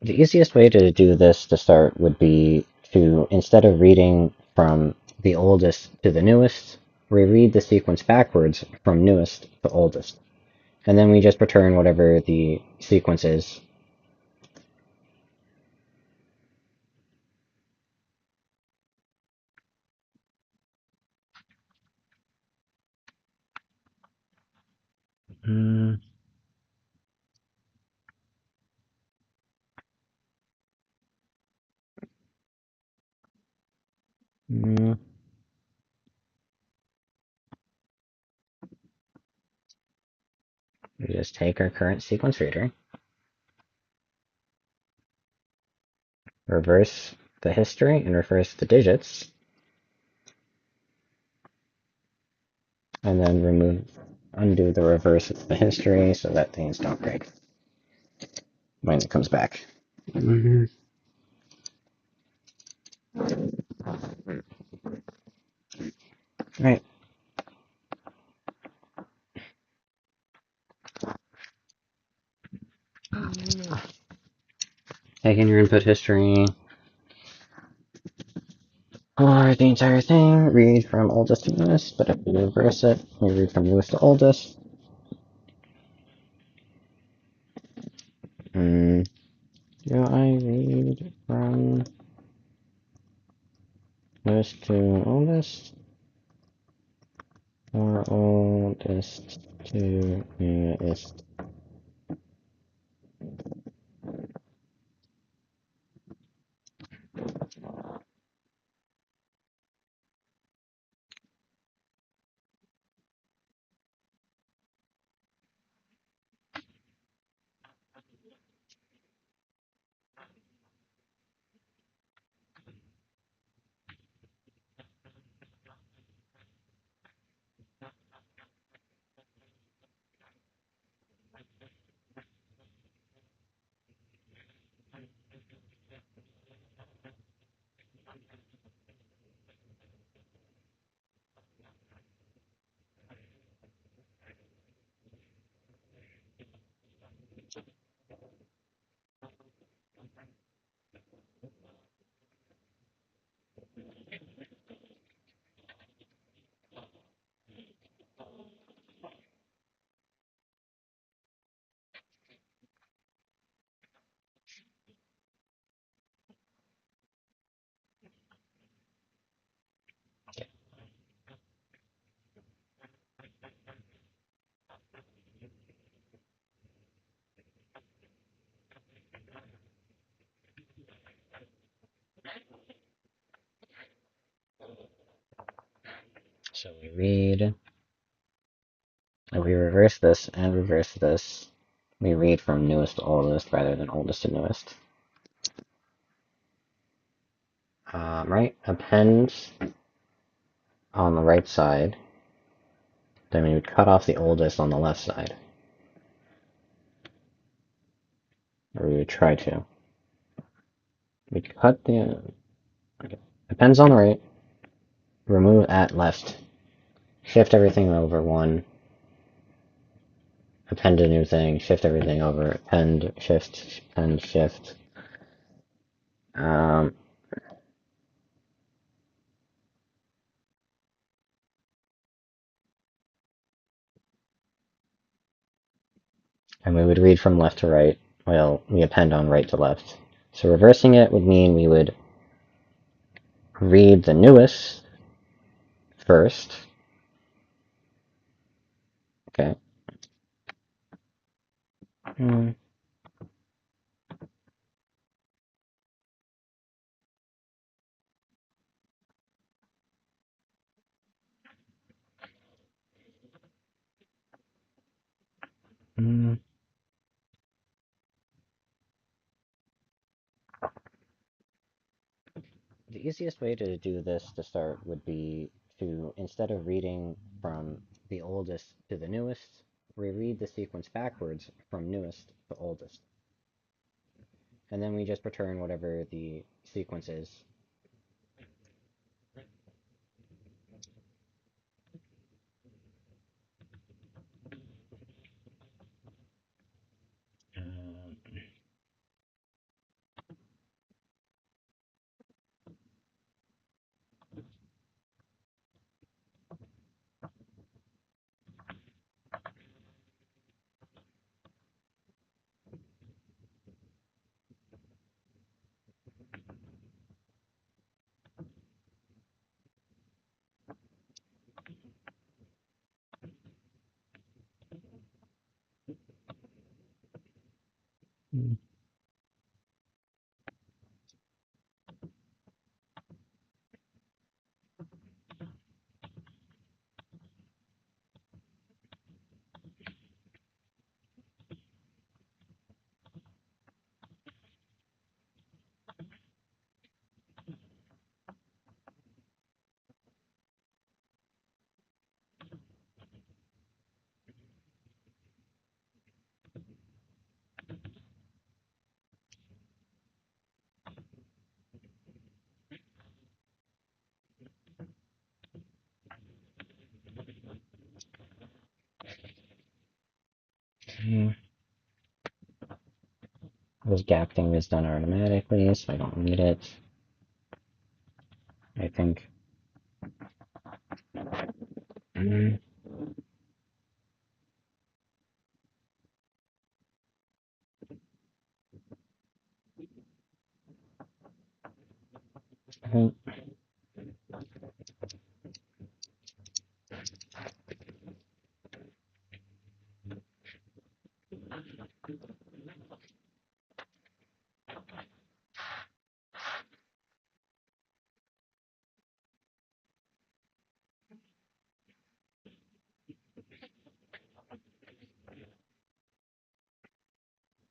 the easiest way to do this to start would be to, instead of reading from the oldest to the newest, we read the sequence backwards from newest to oldest. And then we just return whatever the sequence is. Mm, mm, we just take our current sequence reader, reverse the history, and reverse the digits, and then undo the reverse of the history so that things don't break when it comes back. Mm-hmm. Right. Take in your input history. Or the entire thing, read from oldest to newest, but if you reverse it, you read from newest to oldest. Do I read from newest to oldest? Or oldest to newest? So we read, if we reverse this and reverse this, we read from newest to oldest rather than oldest to newest. Right? Append on the right side, then we would cut off the oldest on the left side. Or we would try to. We'd cut the appends on the right, remove at left, shift everything over one, append a new thing, shift everything over, append, shift, append, shift. And we would read from left to right. Well, we append on right to left. So reversing it would mean we would read the newest first. Okay. The easiest way to do this to start would be to, instead of reading from the oldest to the newest, reread the sequence backwards from newest to oldest. And then we just return whatever the sequence is. this gap thing is done automatically, so I don't need it. I think. Mm.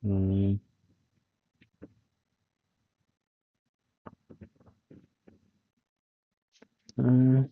Mm. Mm.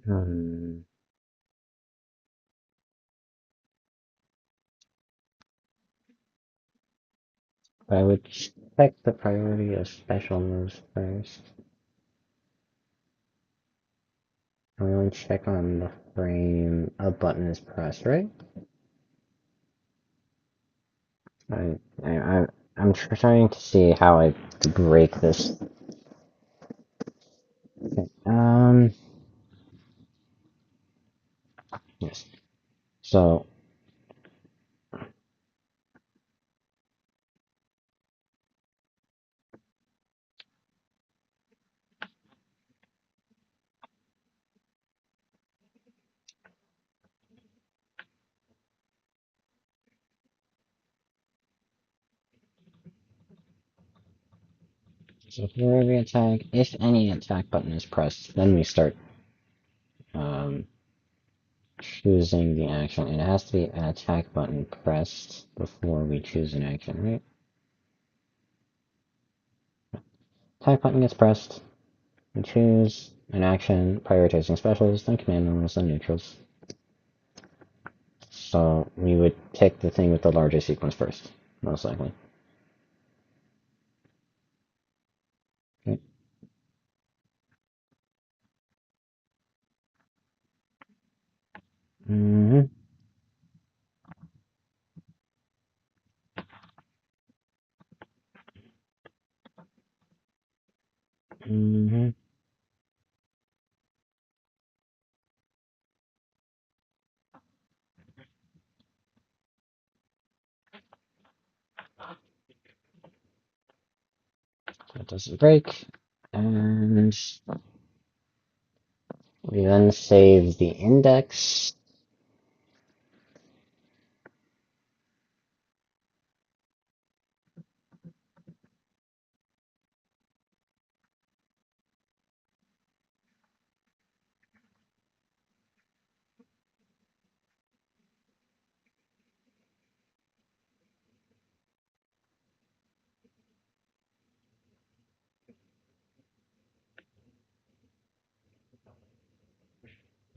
Mm. I would check the priority of special moves first. I only check on the frame a button is pressed, right? I, I'm trying to see how I break this. Okay. Yes. So, for every attack, if any attack button is pressed, then we start um, choosing the action. It has to be an attack button pressed before we choose an action, right? Attack button gets pressed. We choose an action, prioritizing specials, then command normals, then neutrals. So we would pick the thing with the largest sequence first, most likely. Okay. Mm-hmm. Mm-hmm. that doesn't break. And we then save the index.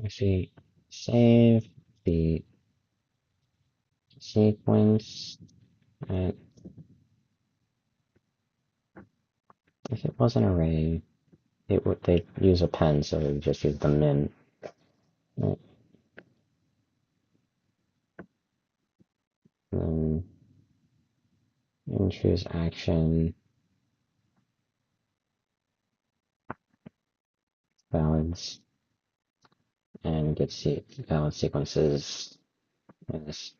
Actually, save the sequence. And if it was an array, it would they use append, so they would just use the min. Right. And then choose action, valids, and get valid sequences as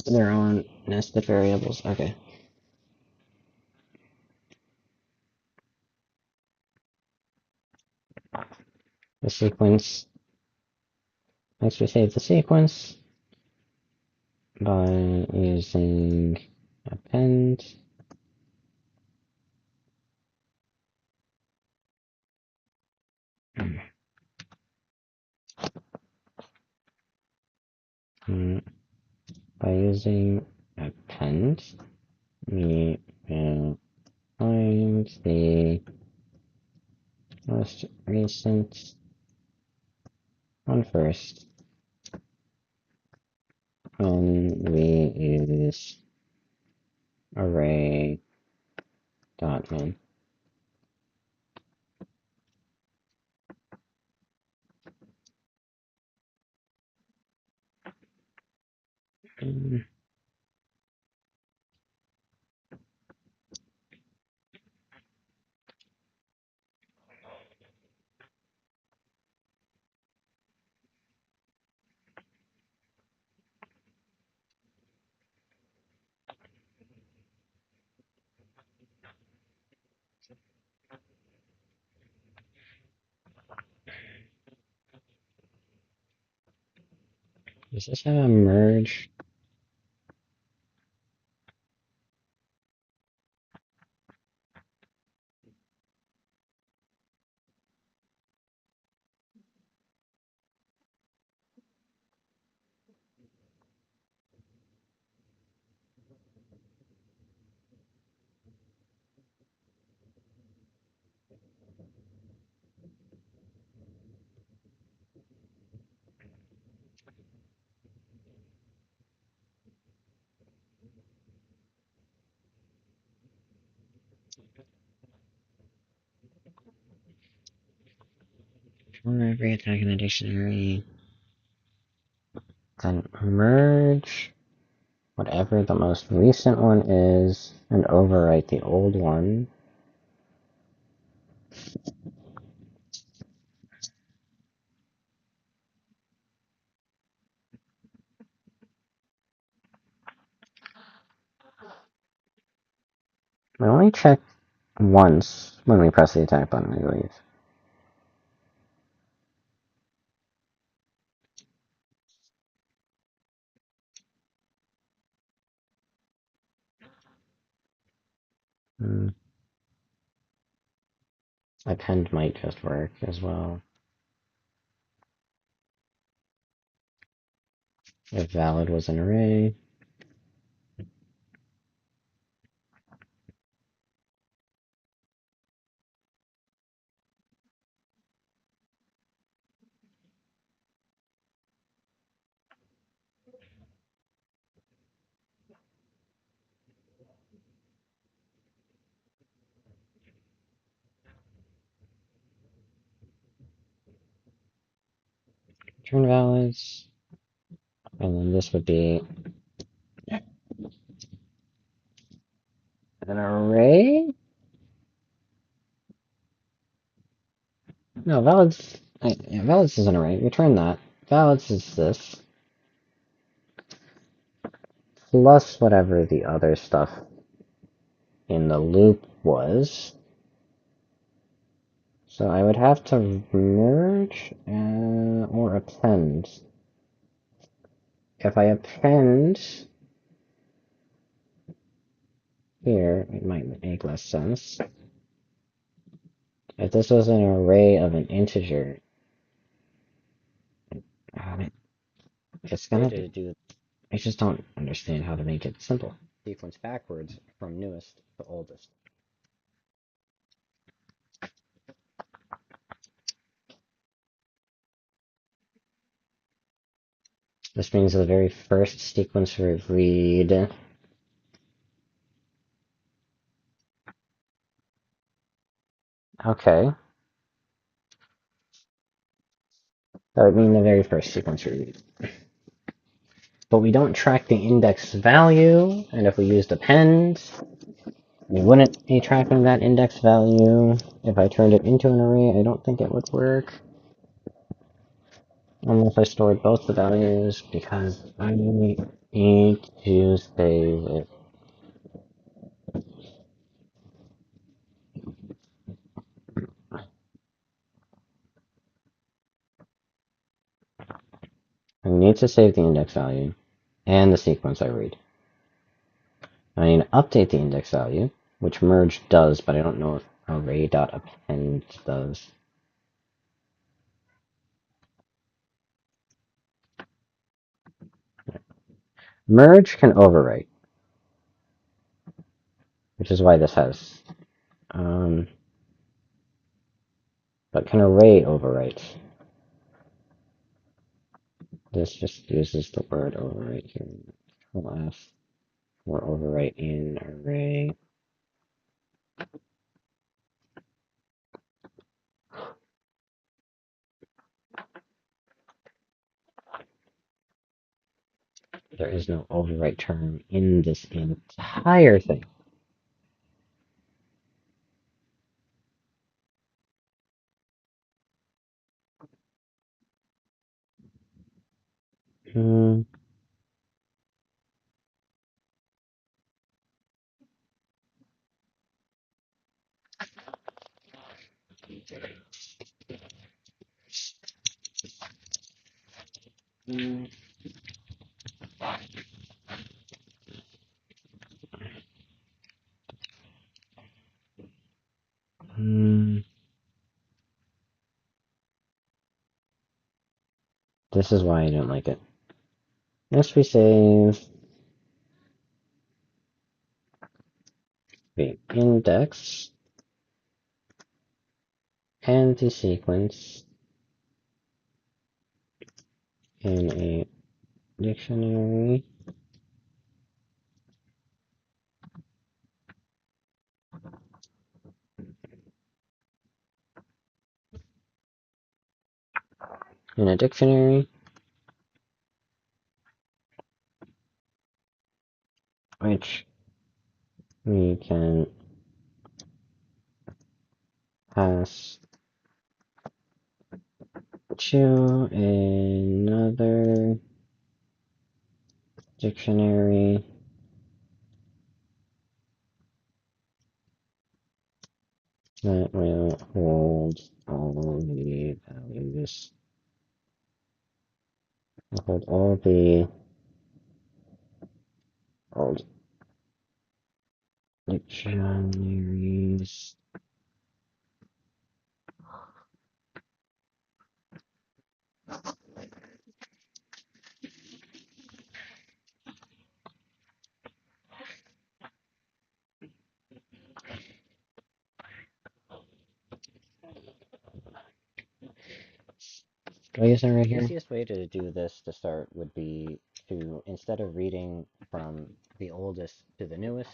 their own nested variables. Okay. The sequence. Next, we save the sequence by using append. By using append, we will find the most recent one first, and we use array dot min. Does this have a merge? For every attack in a dictionary, then merge whatever the most recent one is and overwrite the old one. We only check once when we press the attack button, I believe. Append might just work as well. If valid was an array. Return valids. And then this would be an array? No, valids. Yeah, valids is an array. Return that. Valids is this. Plus whatever the other stuff in the loop was. So I would have to merge or append. If I append here, it might make less sense. If this was an array of an integer, it's gonna do. I just don't understand how to make it simple. Sequence backwards from newest to oldest. This means the very first sequence we read okay. That would mean the very first sequence we read. But we don't track the index value, and if we used append, we wouldn't be tracking that index value. If I turned it into an array, I don't think it would work. Unless I stored both the values, because I need to save it. I need to save the index value and the sequence I read. I need to update the index value, which merge does, but I don't know if array.append does. Merge can overwrite, which is why this has. But can array overwrite? This just uses the word overwrite here. Control F for overwrite in array. There is no overwrite term in this entire thing. Hmm. Hmm. This is why I don't like it. Next we save the index and the sequence in a dictionary. In a dictionary, which we can pass to another dictionary that will hold all the values. Will hold all the old dictionaries. Do I use that right here? The easiest way to do this to start would be to, instead of reading from the oldest to the newest,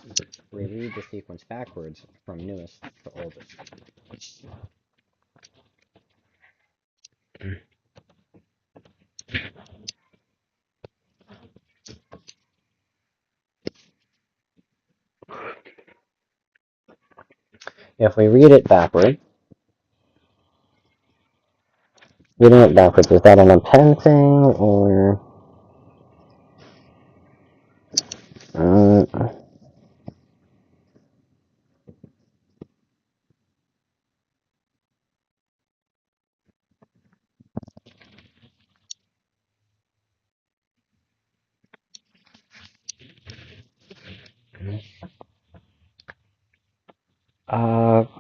we read the sequence backwards from newest to oldest. If we read it backward, reading it backwards, is that an append thing, or...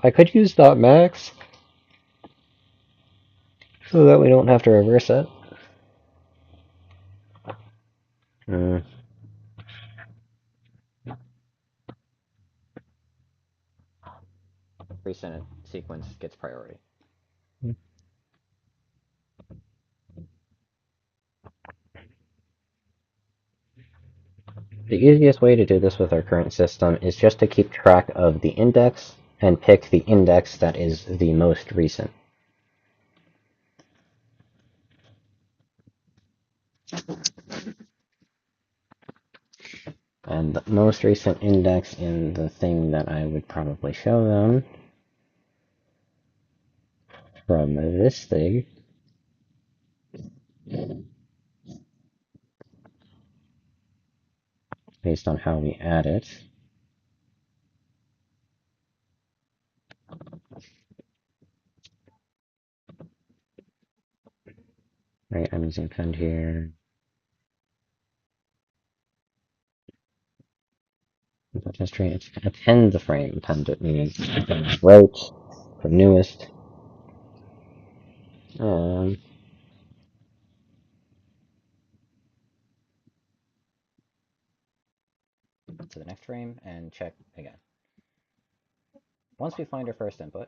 I could use dot max so that we don't have to reverse it. Hmm. Recent sequence gets priority. The easiest way to do this with our current system is just to keep track of the index and pick the index that is the most recent. And the most recent index in the thing that I would probably show them from this thing, based on how we add it. Right, I'm using append here. Input history, it's append the frame, append it meaning right from newest. To the next frame and check again. Once we find our first input,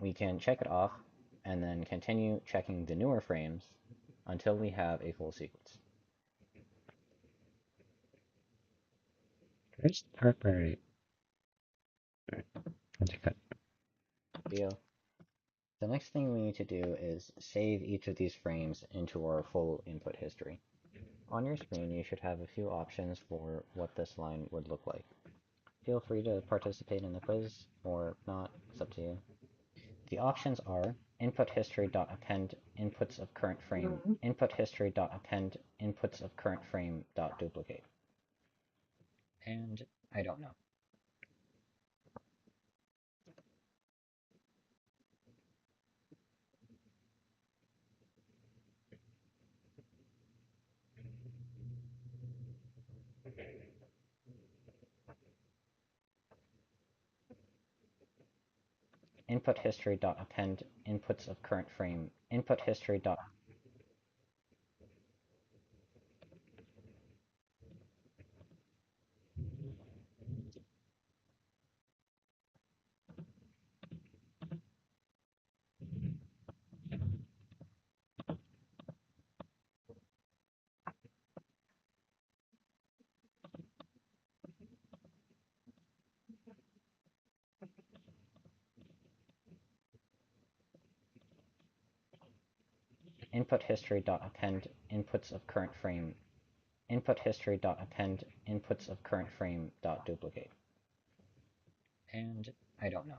we can check it off and then continue checking the newer frames until we have a full sequence. Where's the part where Video. The next thing we need to do is save each of these frames into our full input history. On your screen, you should have a few options for what this line would look like. Feel free to participate in the quiz, or not, it's up to you. The options are input history.append inputs of current frame, input history.append inputs of current frame.duplicate. And I don't know. Input history.append inputs of current frame, input history. Input history.append inputs of current frame, input history.append inputs of current frame.duplicate. And I don't know.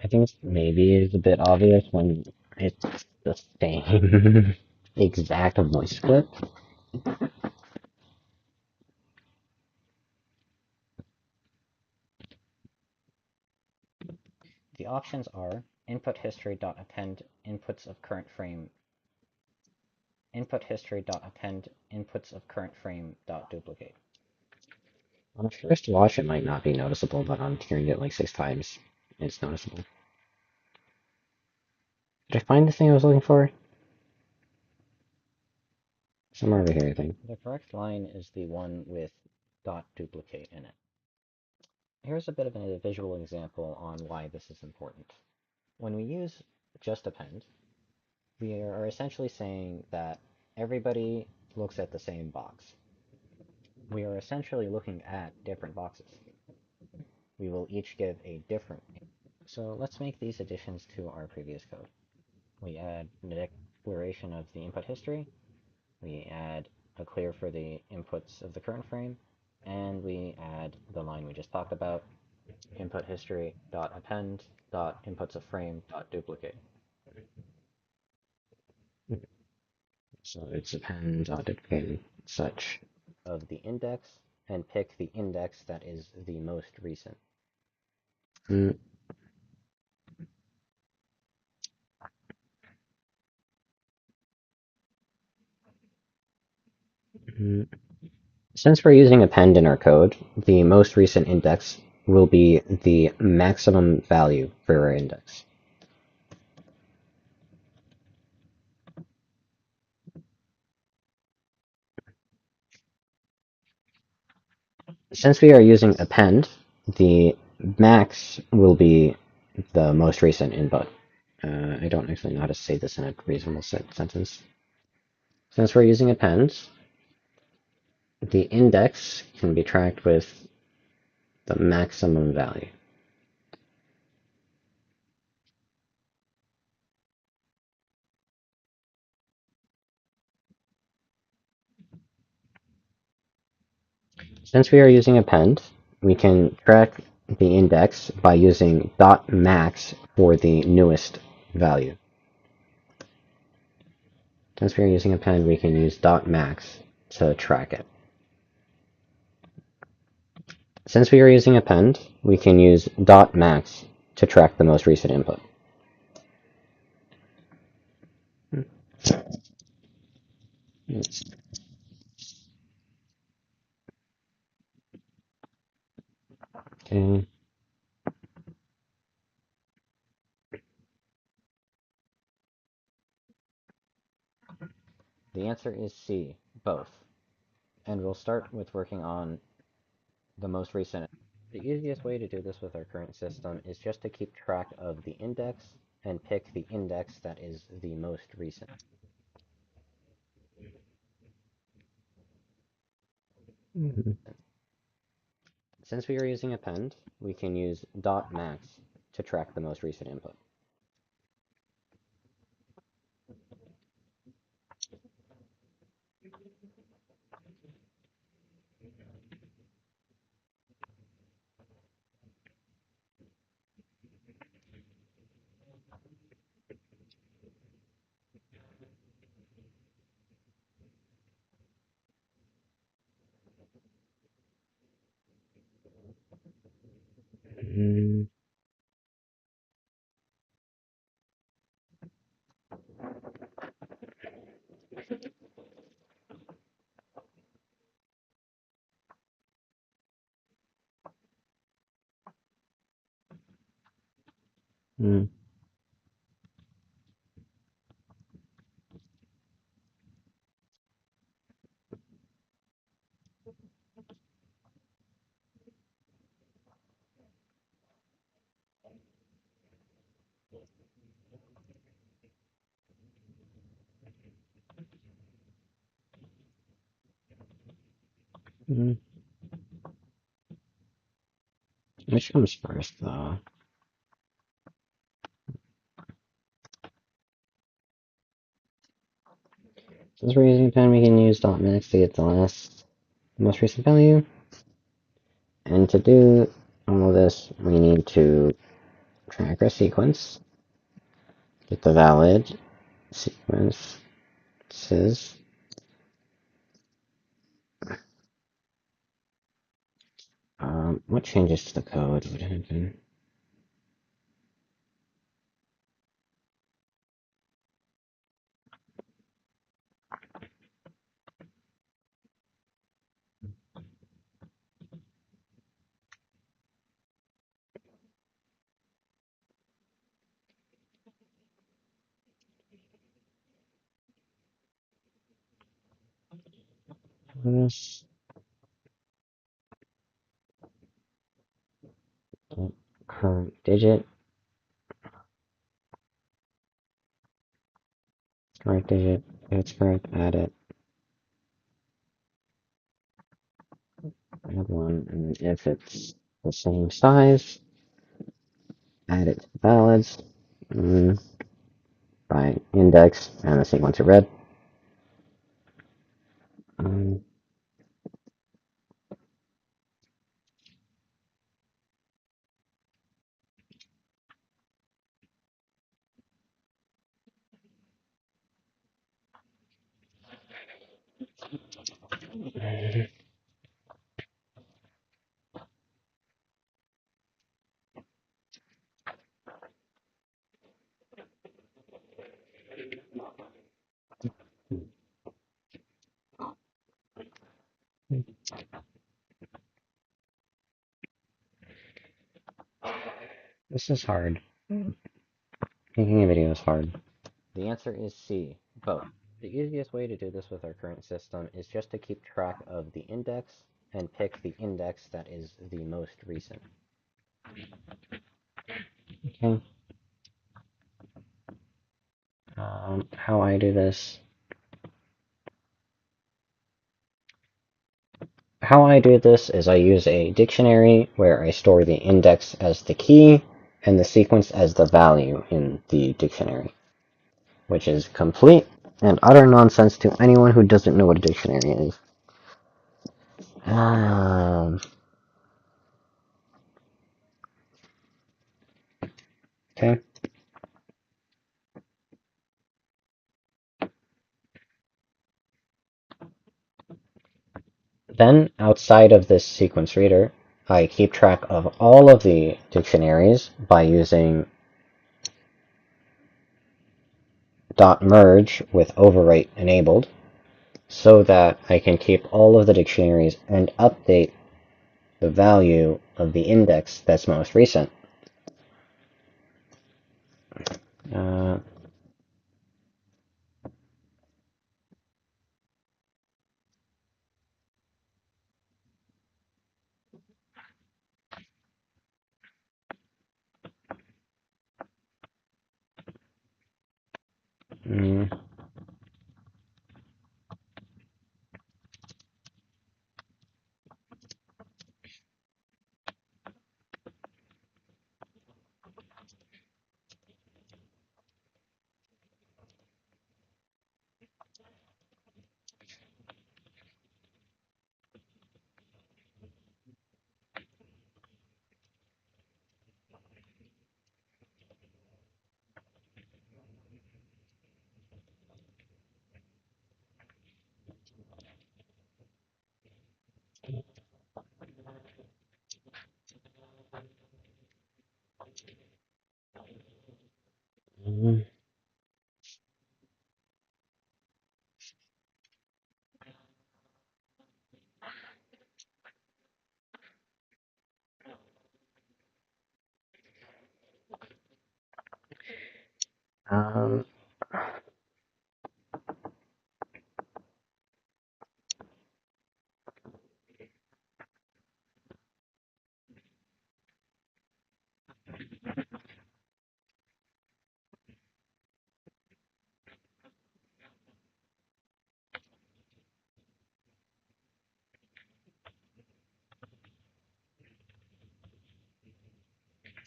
I think maybe is a bit obvious when it's the same exact voice clip. The options are input history.append inputs of current frame, input history.append inputs of current frame.duplicate. On a first watch, it might not be noticeable, but on hearing it like 6 times, it's noticeable. Did I find the thing I was looking for? Somewhere over here, I think. The correct line is the one with .duplicate in it. Here's a bit of a visual example on why this is important. When we use just append, we are essentially saying that everybody looks at the same box. We are essentially looking at different boxes. We will each give a different. So let's make these additions to our previous code. We add the declaration of the input history, we add a clear for the inputs of the current frame, and we add the line we just talked about, input history dot append dot inputs of frame dot duplicate. So it's append duplicate such Of the index and pick the index that is the most recent. Mm. Mm. Since we're using append in our code, the most recent index will be the maximum value for our index. Since we are using append, the max will be the most recent input. I don't actually know how to say this in a reasonable sentence. Since we're using append, the index can be tracked with the maximum value. Since we are using append, we can track the index by using .max for the newest value. Since we are using append, we can use .max to track it. Since we are using append, we can use .max to track the most recent input. Okay. The answer is C, both. And we'll start with working on the most recent. The easiest way to do this with our current system is just to keep track of the index and pick the index that is the most recent. Since we are using append, we can use .max to track the most recent input. Mm, mm, mm. Which comes first, though? Since we're using append, we can use .max to get the most recent value. And to do all of this, we need to track our sequence, get the valid sequences. What changes to the code would happen? This current digit, correct digit, if it's correct, add it, add one, and if it's the same size, add it to the valids by index and the sequence of red. Um, This is hard. Making a video is hard. The answer is C, both. The easiest way to do this with our current system is just to keep track of the index and pick the index that is the most recent. Okay. How I do this. How I do this is I use a dictionary where I store the index as the key and the sequence as the value in the dictionary, which is complete and utter nonsense to anyone who doesn't know what a dictionary is. Okay. Then, outside of this sequence reader, I keep track of all of the dictionaries by using .merge with overwrite enabled so that I can keep all of the dictionaries and update the value of the index that's most recent. Uh, mm, mm, um,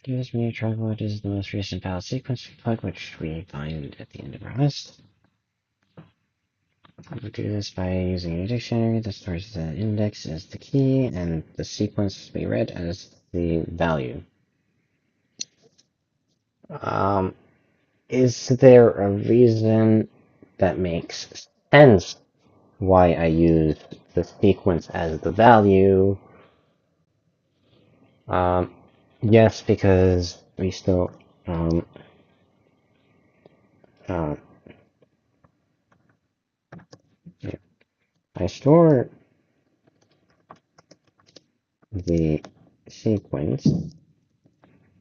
gives me a track what is the most recent valid sequence plug, which we find at the end of our list. We do this by using a dictionary that stores the index as the key and the sequence we read as the value. Um, is there a reason that makes sense why I use the sequence as the value? Um, yes, because we still um, uh, yeah. I store the sequence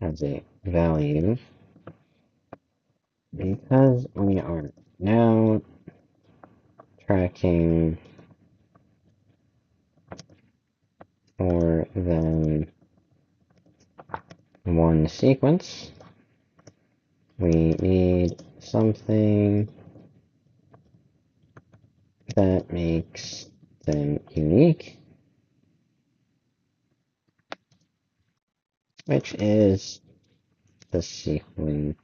as a value because we are now tracking more than one sequence. We need something that makes them unique, which is the sequence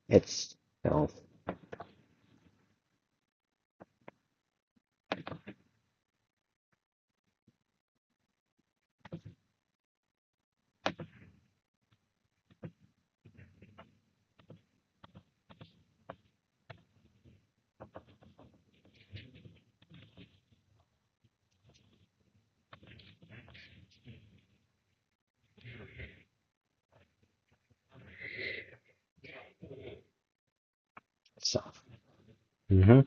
itself. Itself. Mm-hmm.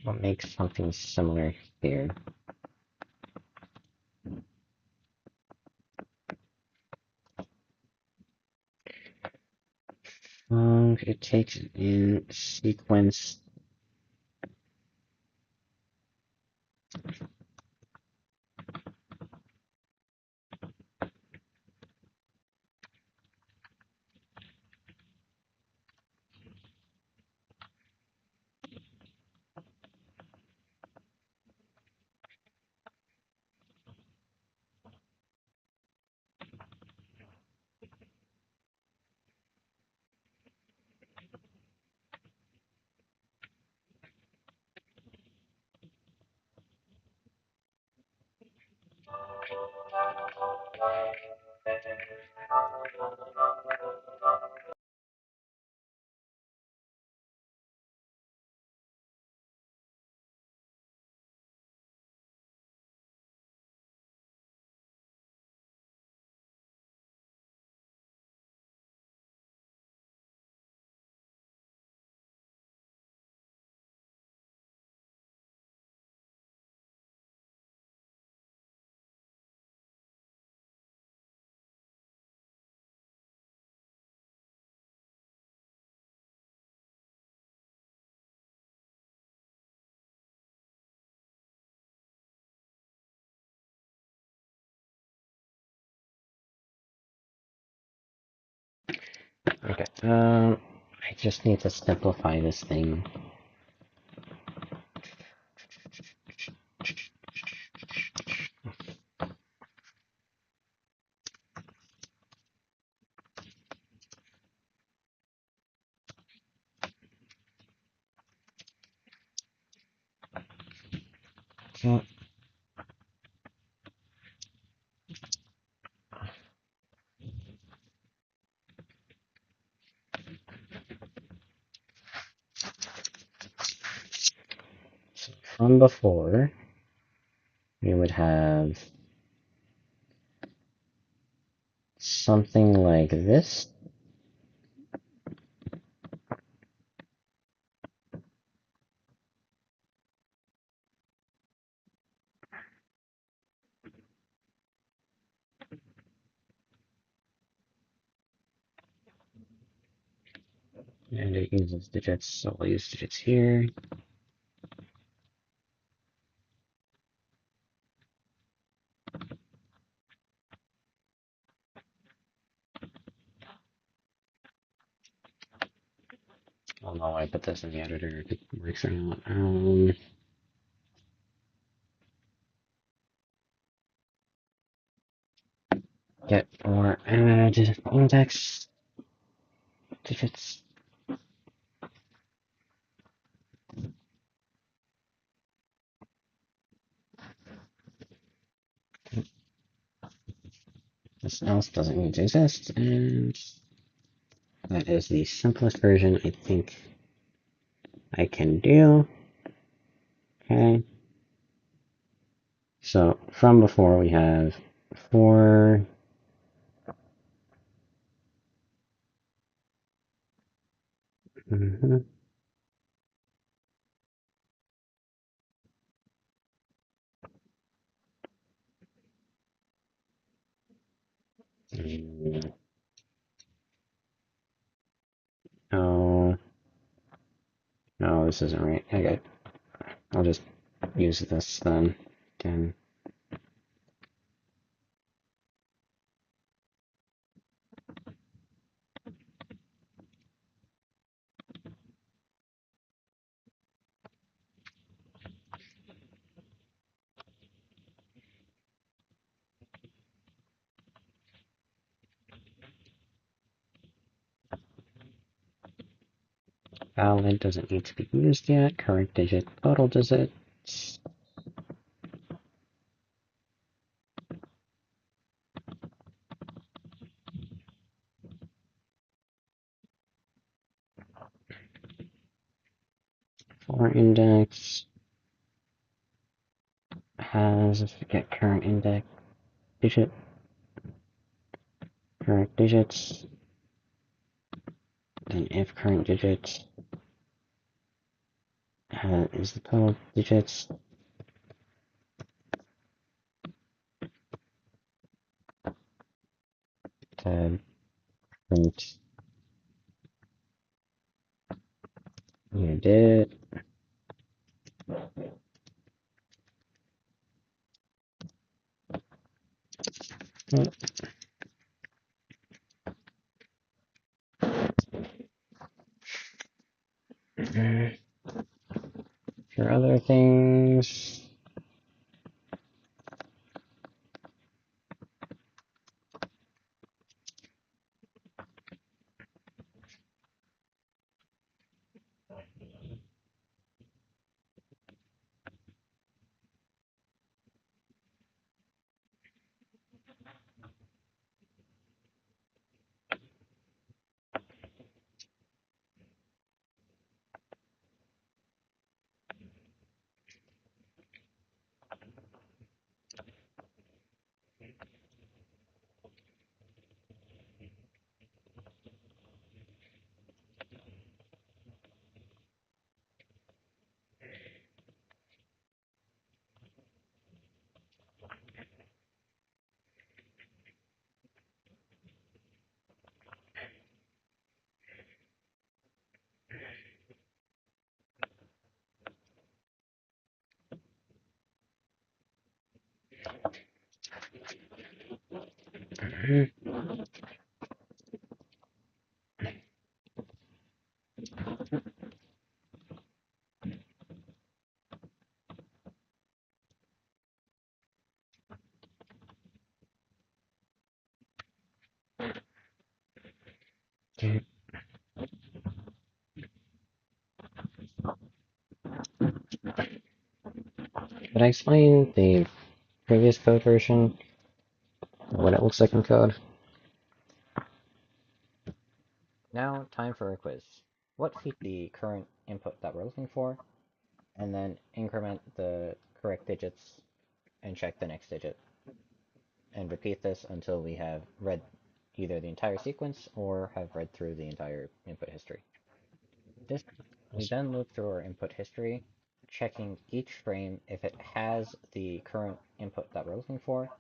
we'll make something similar here. It takes in sequence. Okay, I just need to simplify this thing. So, from before, we would have something like this. And it uses digits, so we'll use digits here. I don't know why I put this in the editor, if it works or not. Get or add index digits. This else doesn't need to exist, and that is the simplest version I think I can do. Okay. So from before we have for mhm. No, no, this isn't right. Okay, I'll just use this then. Again. Valid doesn't need to be used yet. Current digit, total digits. For index has get current index digit, current digits, then if current digits And is the total digits tab print you did. For other things, did I explain the previous code version? What it looks like in code? Now, time for a quiz. What the current input that we're looking for, and then increment the correct digits and check the next digit. And repeat this until we have read either the entire sequence or have read through the entire input history. We then loop through our input history, checking each frame if it has the current input that we're looking for,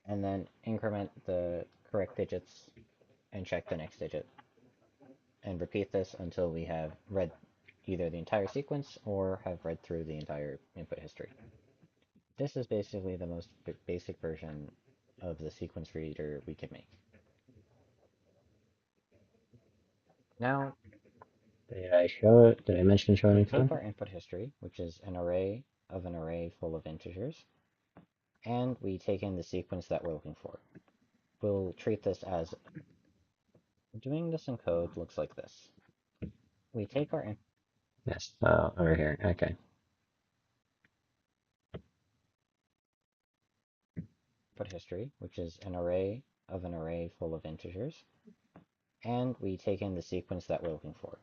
and then increment the correct digits and check the next digit. And repeat this until we have read either the entire sequence or have read through the entire input history. This is basically the most basic version of the sequence reader we can make. Now, Did I show it? Did I mention showing we in take code? our input history, which is an array of an array full of integers, and we take in the sequence that we're looking for. We'll treat this as doing this in code looks like this. We take our Yes, over here. Okay. input history, which is an array of an array full of integers, and we take in the sequence that we're looking for.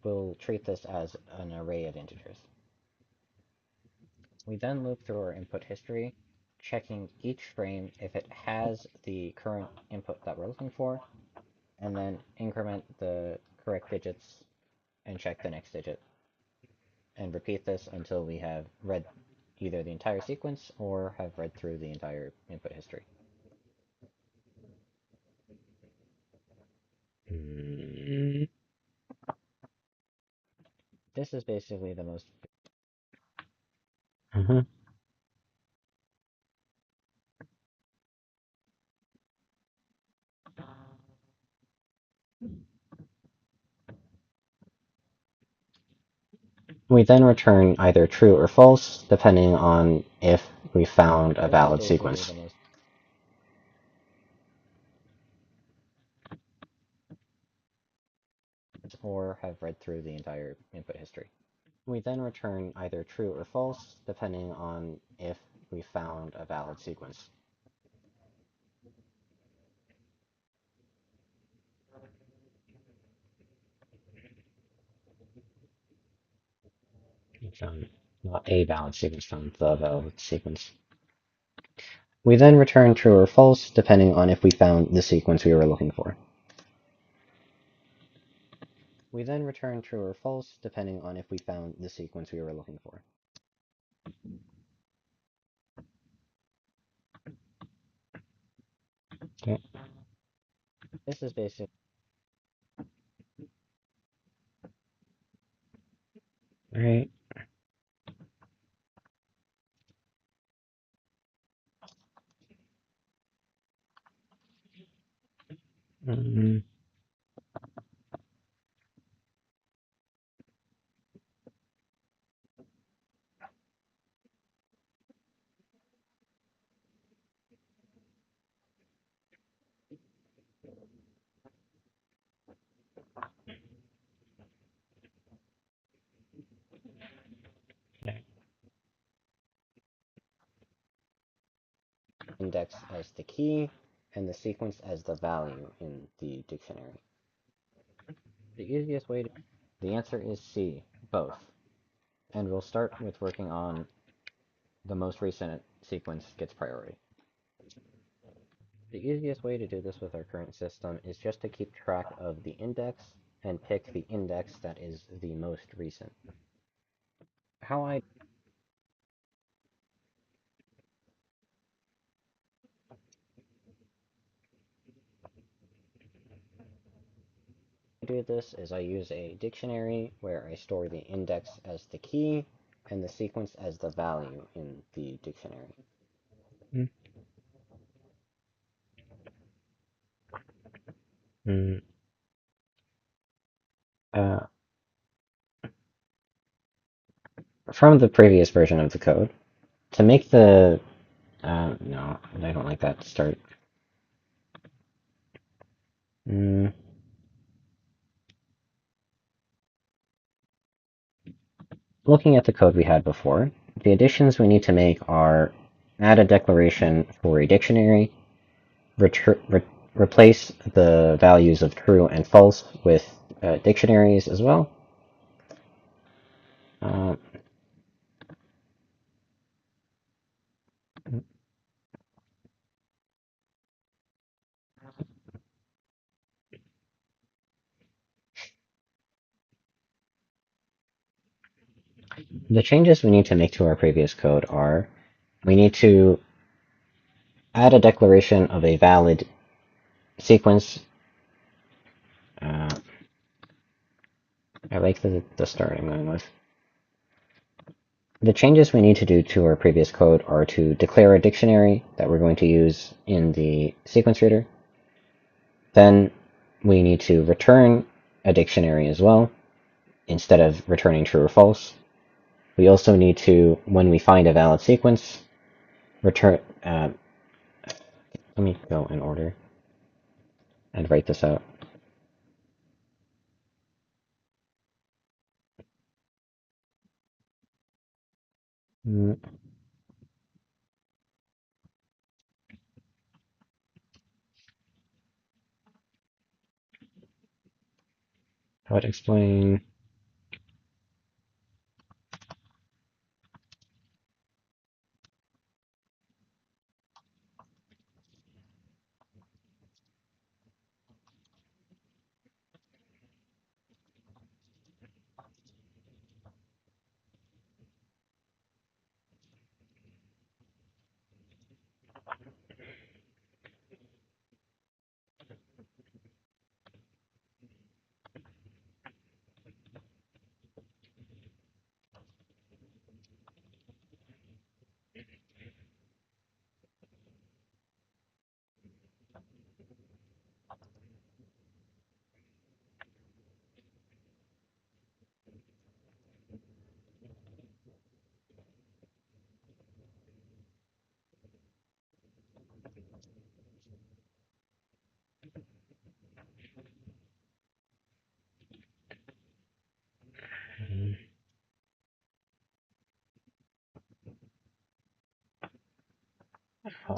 We'll treat this as an array of integers. We then loop through our input history, checking each frame if it has the current input that we're looking for, and then increment the correct digits and check the next digit. And repeat this until we have read either the entire sequence or have read through the entire input history. Mm. This is basically the most Mhm. We then return either true or false, depending on if we found a this is valid basically sequence. the most or have read through the entire input history. We then return either true or false, depending on if we found a valid sequence. Found not a valid sequence, found the valid sequence. We then return true or false, depending on if we found the sequence we were looking for. We then return true or false, depending on if we found the sequence we were looking for. Okay. This is basic. All right. Mm, index as the key and the sequence as the value in the dictionary. The easiest way to... The answer is C, both. And we'll start with working on the most recent sequence gets priority. The easiest way to do this with our current system is just to keep track of the index and pick the index that is the most recent. How I do this is I use a dictionary where I store the index as the key and the sequence as the value in the dictionary. Mm. Uh, from the previous version of the code, to make the no, I don't like that start. Mm. Looking at the code we had before, the additions we need to make are add a declaration for a dictionary, replace the values of true and false with dictionaries as well. Uh, the changes we need to make to our previous code are we need to add a declaration of a valid sequence. I like the start I'm going with. The changes we need to do to our previous code are to declare a dictionary that we're going to use in the sequence reader. Then we need to return a dictionary as well, instead of returning true or false. We also need to, when we find a valid sequence, return... let me go in order and write this out. Mm, how would explain...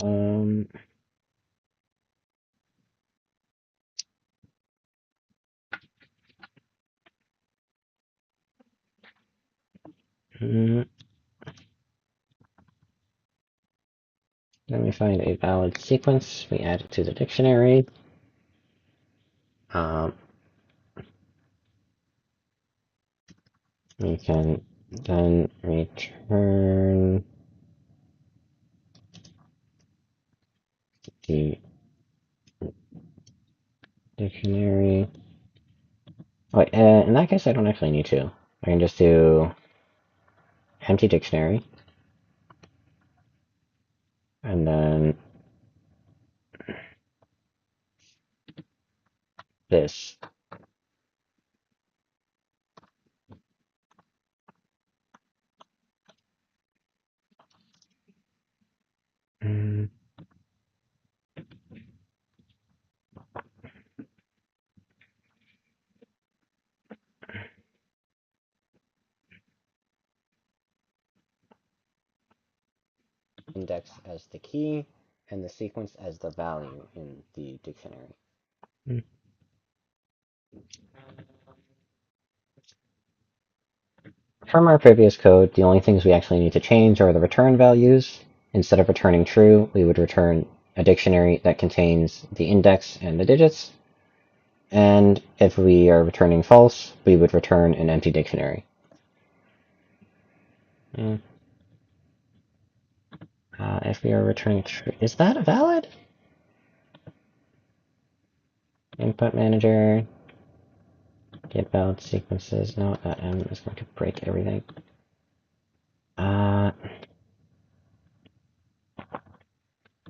Um, mm, then we find a valid sequence, we add it to the dictionary. Um, we can then return the dictionary. Wait, in that case, I don't actually need to. I can just do empty dictionary, and then this. Mm, Index as the key, and the sequence as the value in the dictionary. mm. From our previous code, the only things we actually need to change are the return values. Instead of returning true, we would return a dictionary that contains the index and the digits. And if we are returning false, we would return an empty dictionary. Mm. If we are returning true, is that valid? Input manager, get valid sequences. No, that M is going to break everything.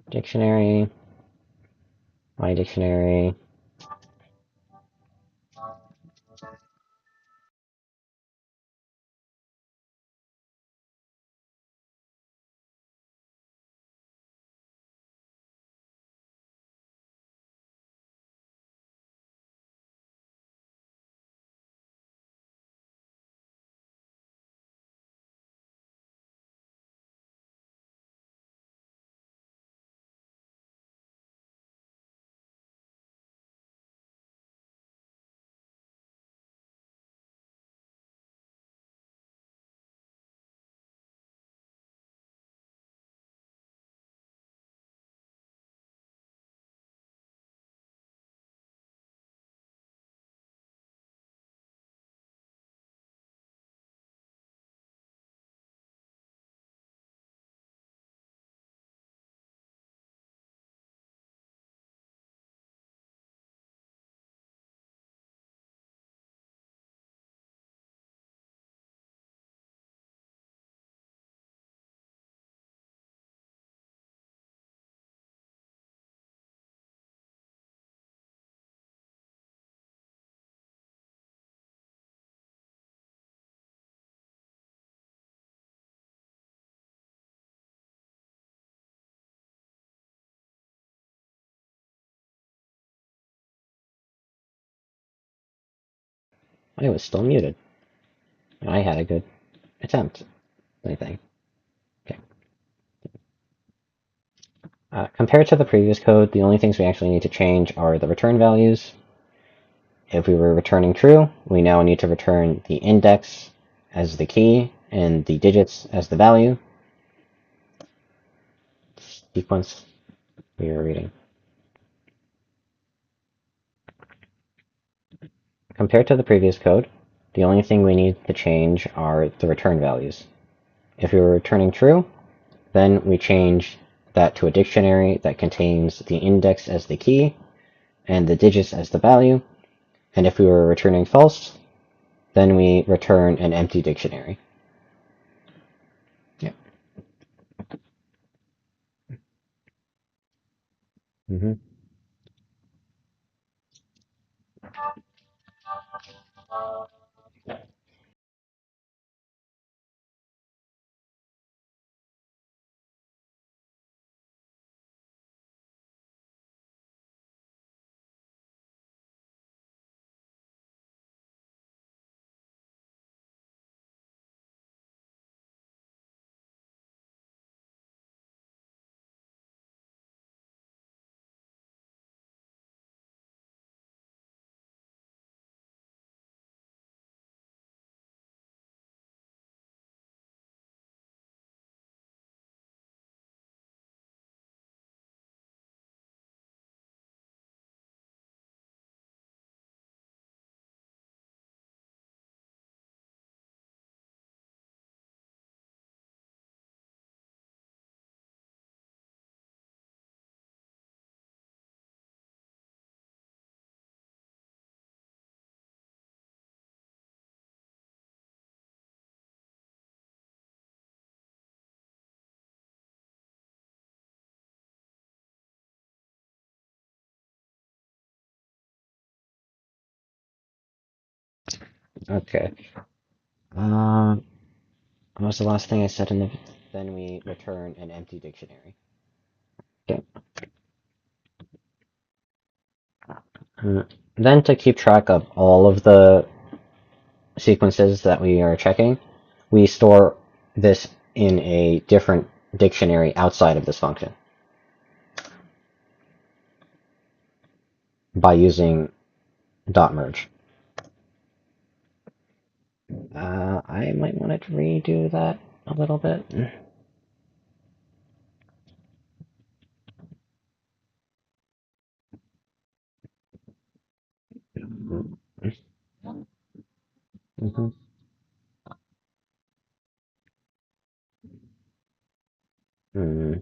Dictionary, my dictionary. I was still muted. I had a good attempt. Anything. Okay. Compared to the previous code, the only things we actually need to change are the return values. If we were returning true, we now need to return the index as the key and the digits as the value. Sequence we are reading. Compared to the previous code, the only thing we need to change are the return values. If we were returning true, then we change that to a dictionary that contains the index as the key and the digits as the value. And if we were returning false, then we return an empty dictionary. Yeah. Mm-hmm. Okay. Um, what was the last thing I said in the? Then we return an empty dictionary. Okay. Uh, then to keep track of all of the sequences that we are checking, we store this in a different dictionary outside of this function by using dot merge. I might want to redo that a little bit. Mm-hmm. Mm-hmm.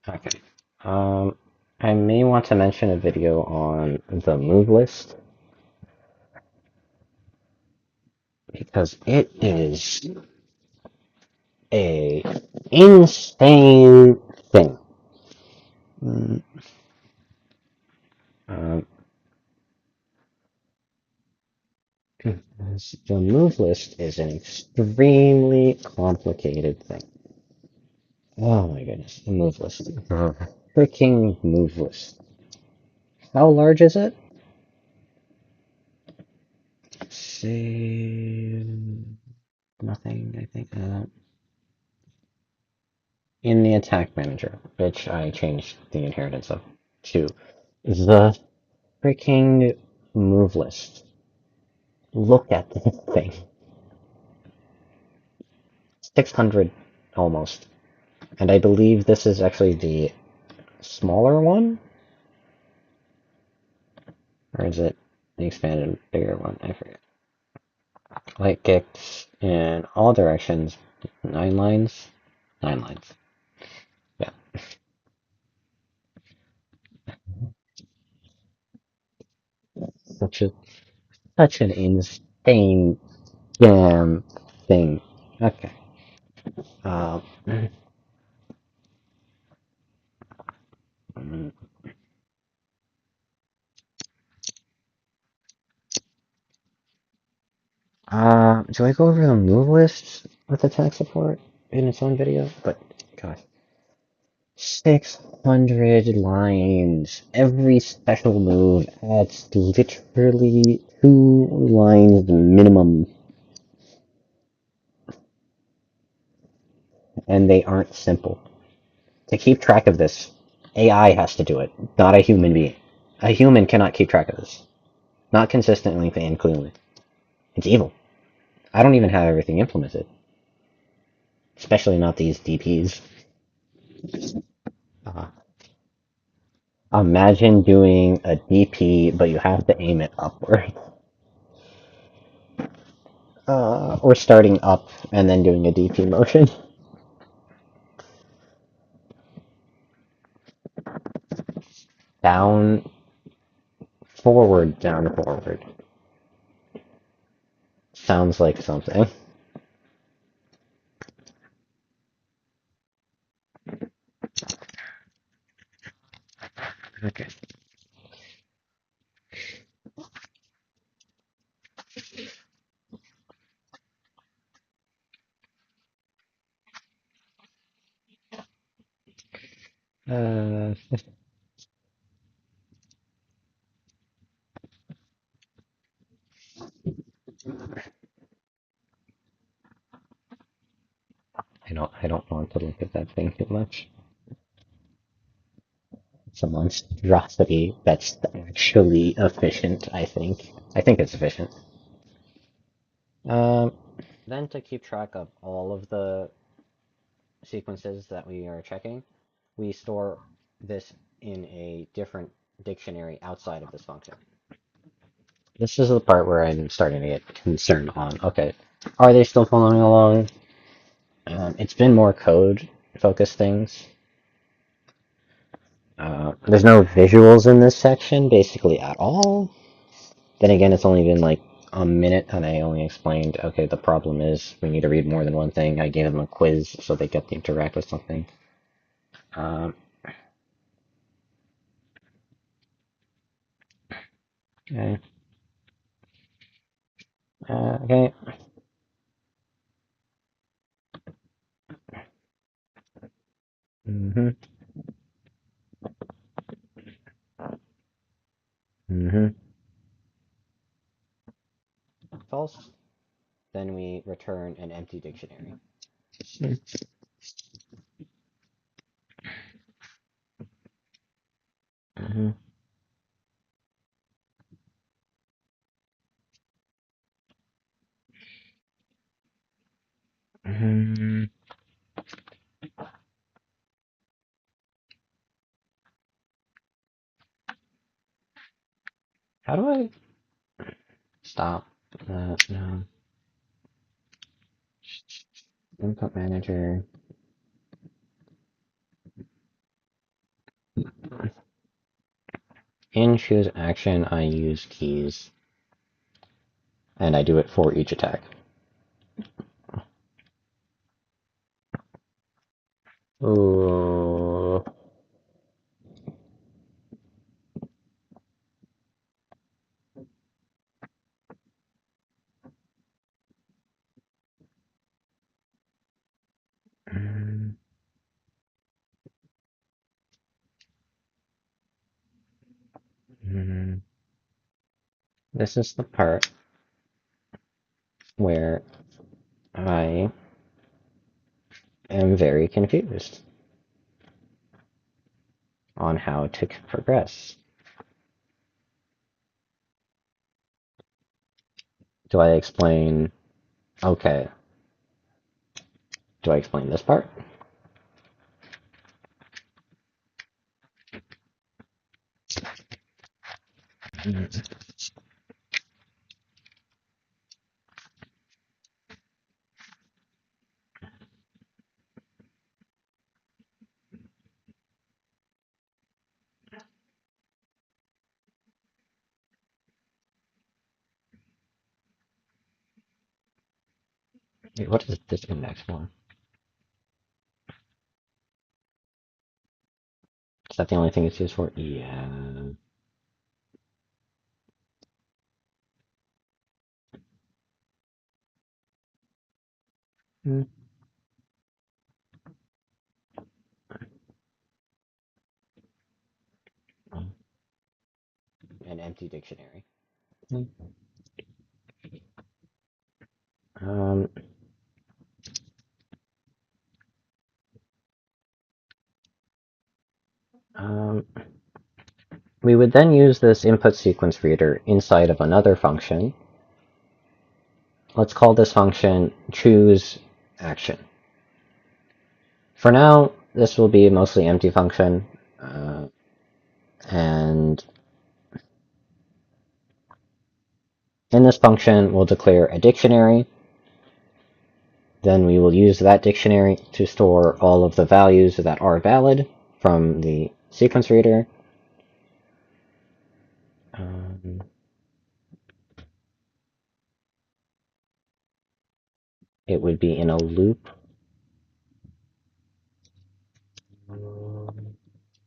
Okay. Um, I may want to mention a video on the move list because it is a insane thing. Mm, Um, the move list is an extremely complicated thing. Oh my goodness, the move list. Freaking move list. How large is it? Say nothing, I think. In the attack manager, which I changed the inheritance of to the freaking move list. Look at this thing. 600 almost. And I believe this is actually the smaller one? Or is it the expanded bigger one? I forget. Light kicks in all directions. 9 lines? 9 lines. Yeah. Such a such an insane damn thing. Okay. Um, do I go over the move list with attack support in its own video? But gosh, 600 lines. Every special move adds literally 2 lines minimum, and they aren't simple. To keep track of this, AI has to do it, not a human being. A human cannot keep track of this. Not consistently and cleanly. It's evil. I don't even have everything implemented, especially not these DPs. Uh, Imagine doing a DP, but you have to aim it upward. Or starting up and then doing a DP motion. Down, forward, down, forward. Sounds like something. Okay. Uh, I don't want to look at that thing too much. It's a monstrosity that's actually efficient, I think. I think it's efficient. Um, then to keep track of all of the sequences that we are checking, we store this in a different dictionary outside of this function. This is the part where I'm starting to get concerned on, okay, are they still following along? It's been more code focused things. There's no visuals in this section basically at all. Then again, it's only been like a minute and I only explained, okay, the problem is we need to read more than one thing. I gave them a quiz so they get to interact with something. Um, okay. Okay. Mm-hmm. Mm-hmm. False. Then we return an empty dictionary. Mm-hmm. Mm-hmm. How do I stop that? No. Input manager. In choose action, I use keys, and I do it for each attack. Ooh. This is the part where I am very confused on how to progress. Do I explain? Okay. Do I explain this part? Wait, what is this index for? Is that the only thing it's used for? Yeah. An empty dictionary. Um, um, we would then use this input sequence reader inside of another function. Let's call this function choose action. For now, this will be a mostly empty function, and in this function, we'll declare a dictionary. Then we will use that dictionary to store all of the values that are valid from the sequence reader. It would be in a loop.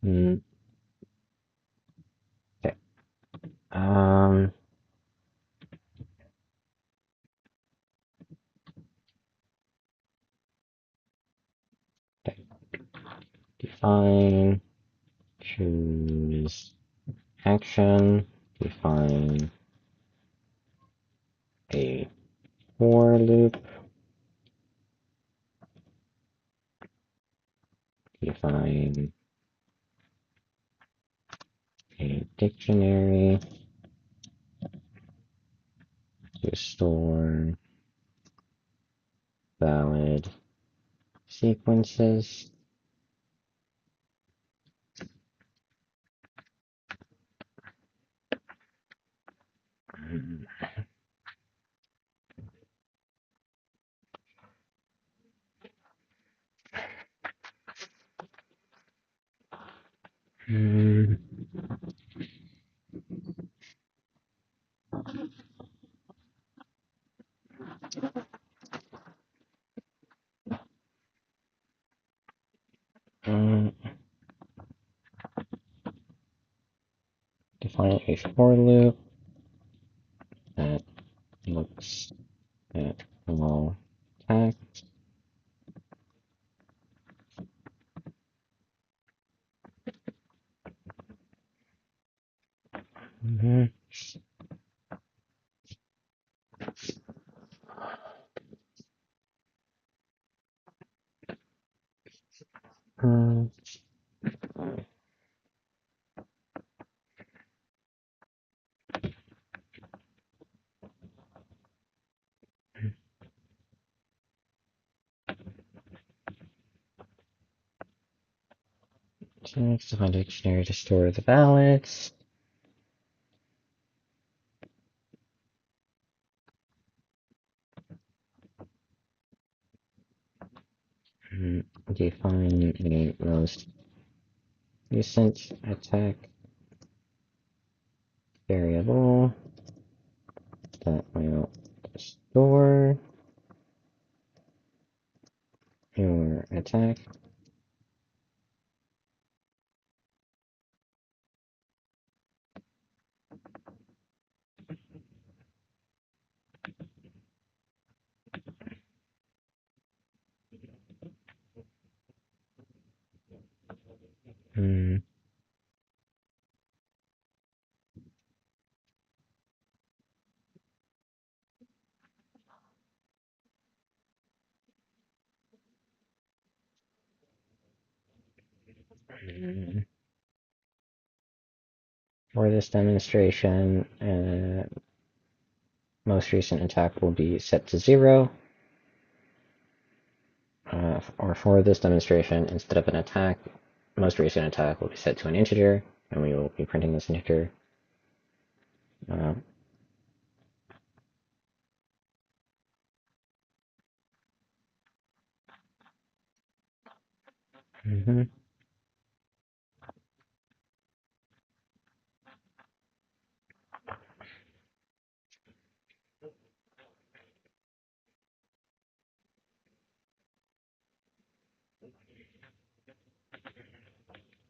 Okay. Okay. Define choose action. Define a for loop. Define a dictionary to store valid sequences. Define a for loop that looks at all text. Text, define a dictionary to store the ballots. Define a most recent attack variable that will store your attack. For this demonstration, most recent attack will be set to 0. Or for this demonstration, instead of an attack, most recent attack will be set to an integer, and we will be printing this integer.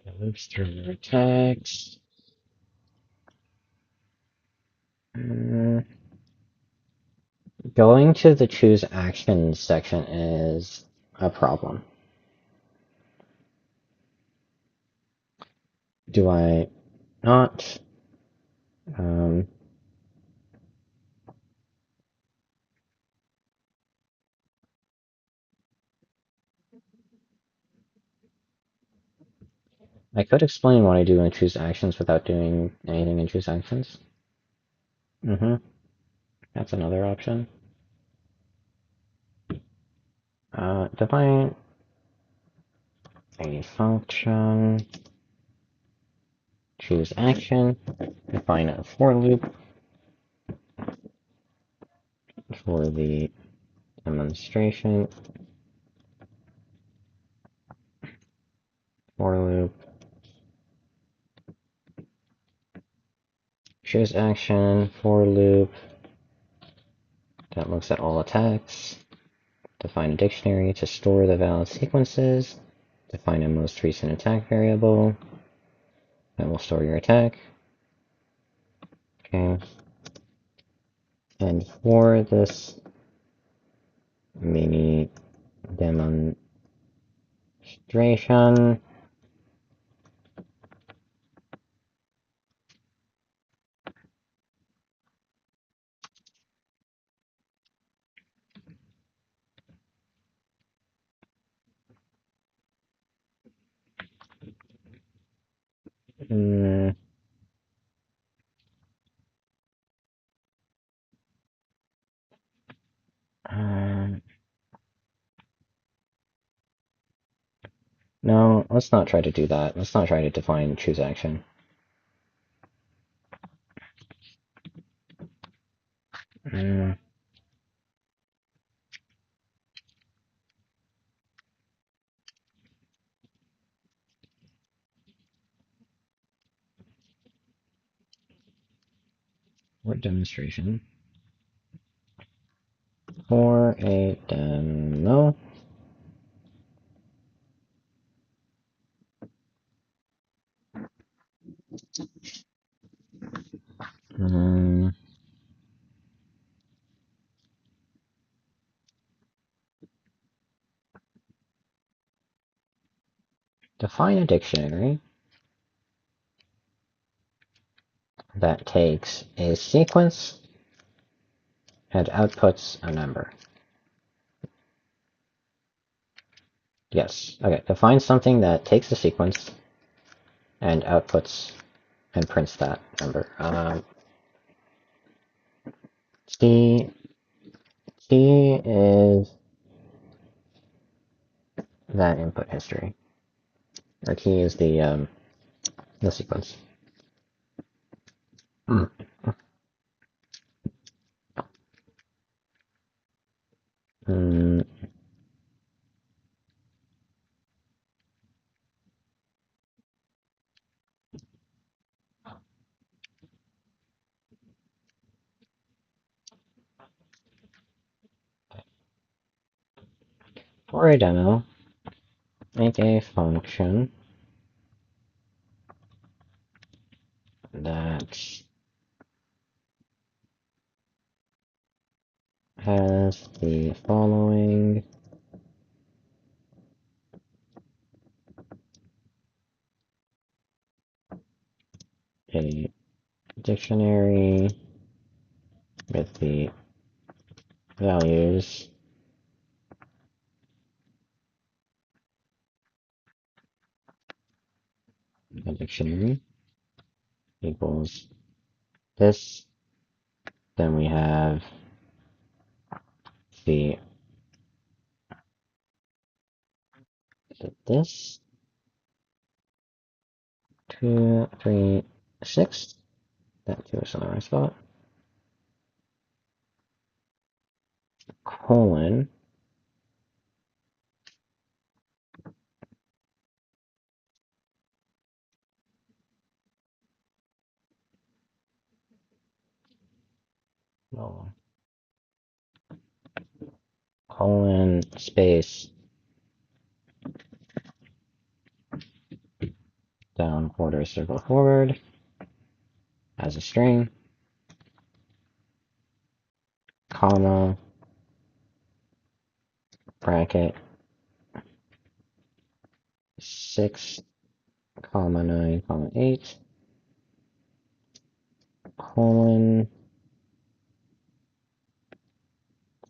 It loops through our attacks. Going to the choose actions section is a problem. Do I not? I could explain what I do in choose actions without doing anything in choose actions. That's another option. Define a function, choose action, define a for loop for the demonstration, for loop, choose action, for loop that looks at all attacks, define a dictionary to store the valid sequences, define a most recent attack variable that will store your attack. Okay. And for this mini demonstration, no, let's not try to do that. Let's not try to define choose action. for demonstration. For a demo. Define a dictionary that takes a sequence and outputs a number. Yes. Okay. Define something that takes a sequence and outputs and prints that number. C is that input history, or key is the sequence. Mm. For a demo, make a function that has the following a dictionary with the values a dictionary equals this. Then we have the this 2, 3, 6. That 2 is in the right spot. Colon. No. Colon space down quarter circle forward as a string, comma, bracket 6, comma 9, comma 8, colon,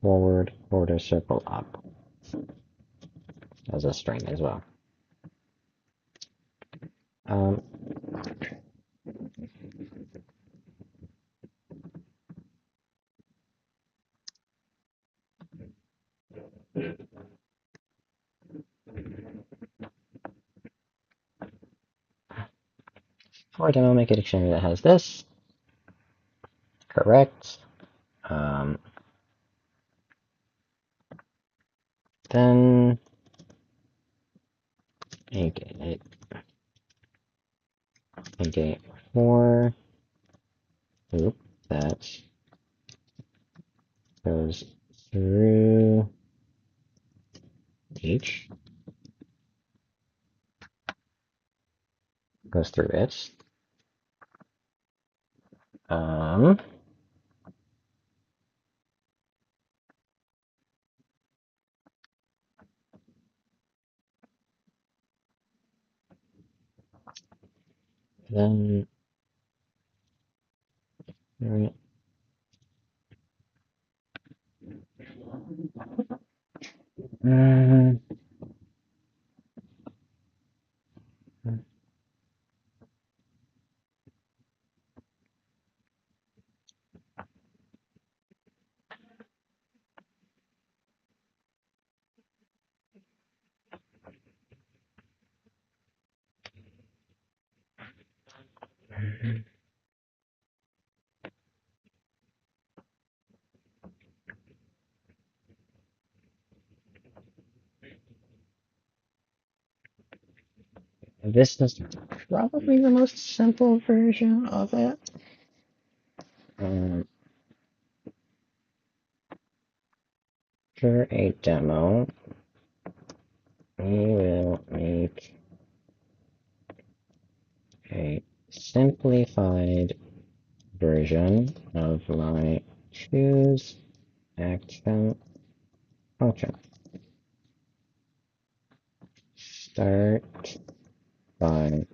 forward quarter circle up as a string as well. For a demo, make a dictionary that has this. Correct. Then make a for loop that goes through each, goes through it. Then this is probably the most simple version of it. Um, for a demo, we will make a simplified version of my choose action function. Start by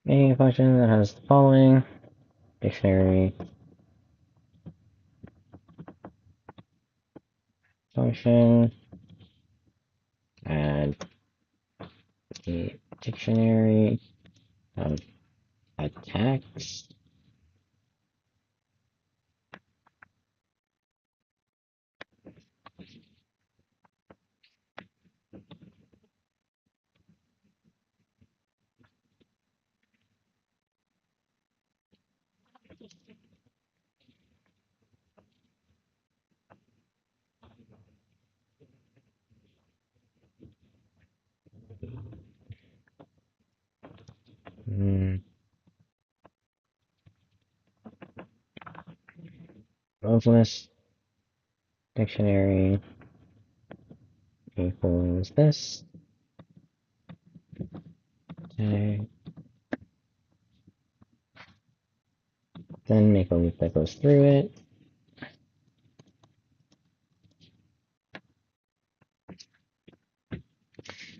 making a function that has the following dictionary function, add the dictionary of attacks. Of list dictionary equals this. Okay. Then make a loop that goes through it.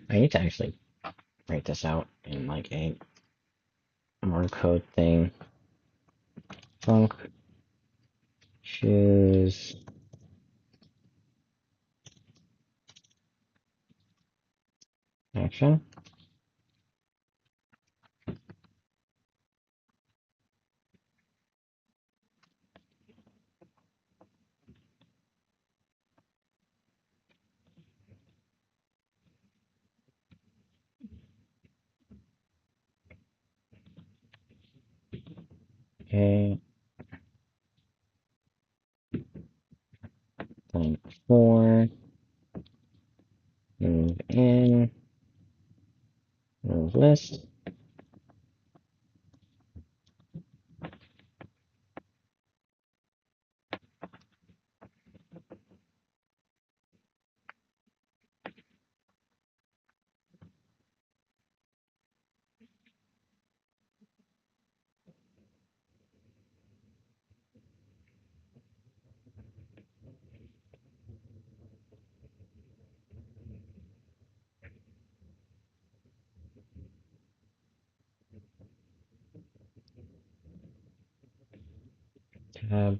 I need to actually write this out in like a more code thing. Func choose action. Okay. Then 4. Move in. Move list. Tab.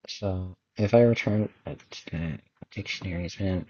So if I return a dictionary event,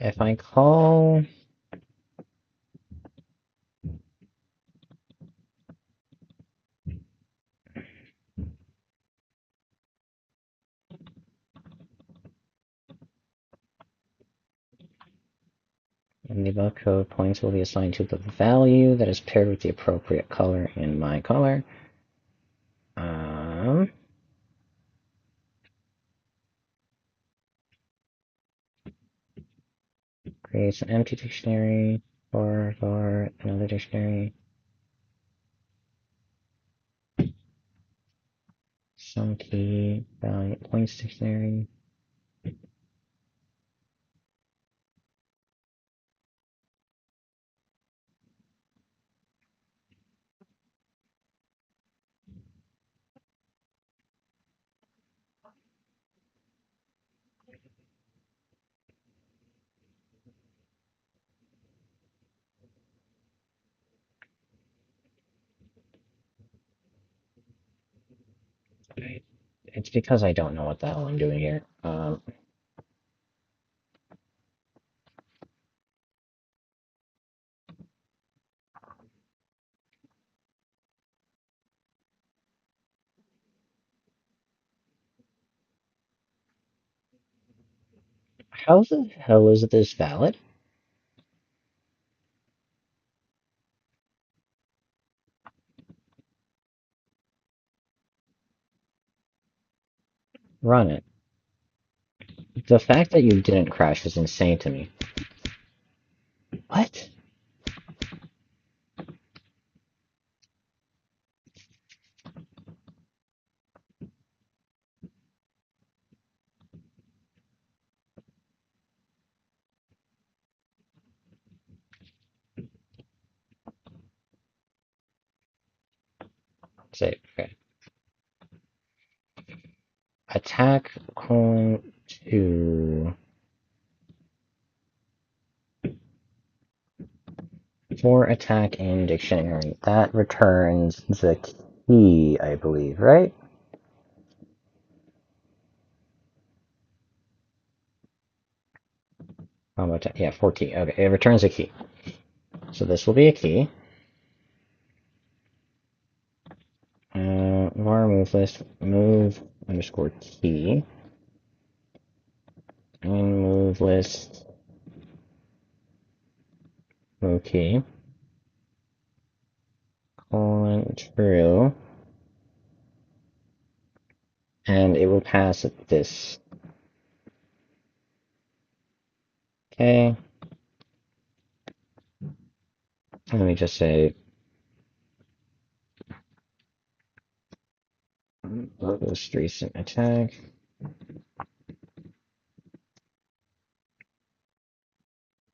if I call in the above code, points will be assigned to the value that is paired with the appropriate color in my color. Creates an empty dictionary for another dictionary. Some key value points dictionary. It's because I don't know what the hell I'm doing here. How the hell is this valid? Run it. The fact that you didn't crash is insane to me. What? Say, okay. Attack colon 2 for attack in dictionary. That returns the key, I believe, right? How about that? Yeah, 14. Okay, it returns a key. So this will be a key. Var move list, move underscore key, and move list, move key, colon true, and it will pass this. Okay. Let me just say most recent attack.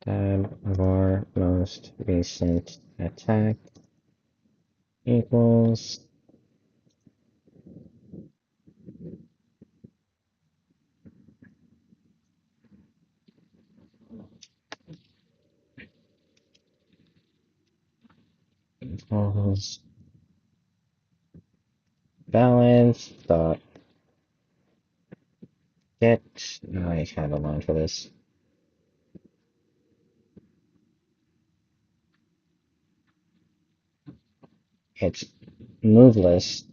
Tab var most recent attack equals equals balance dot get. I have a line for this. It's move list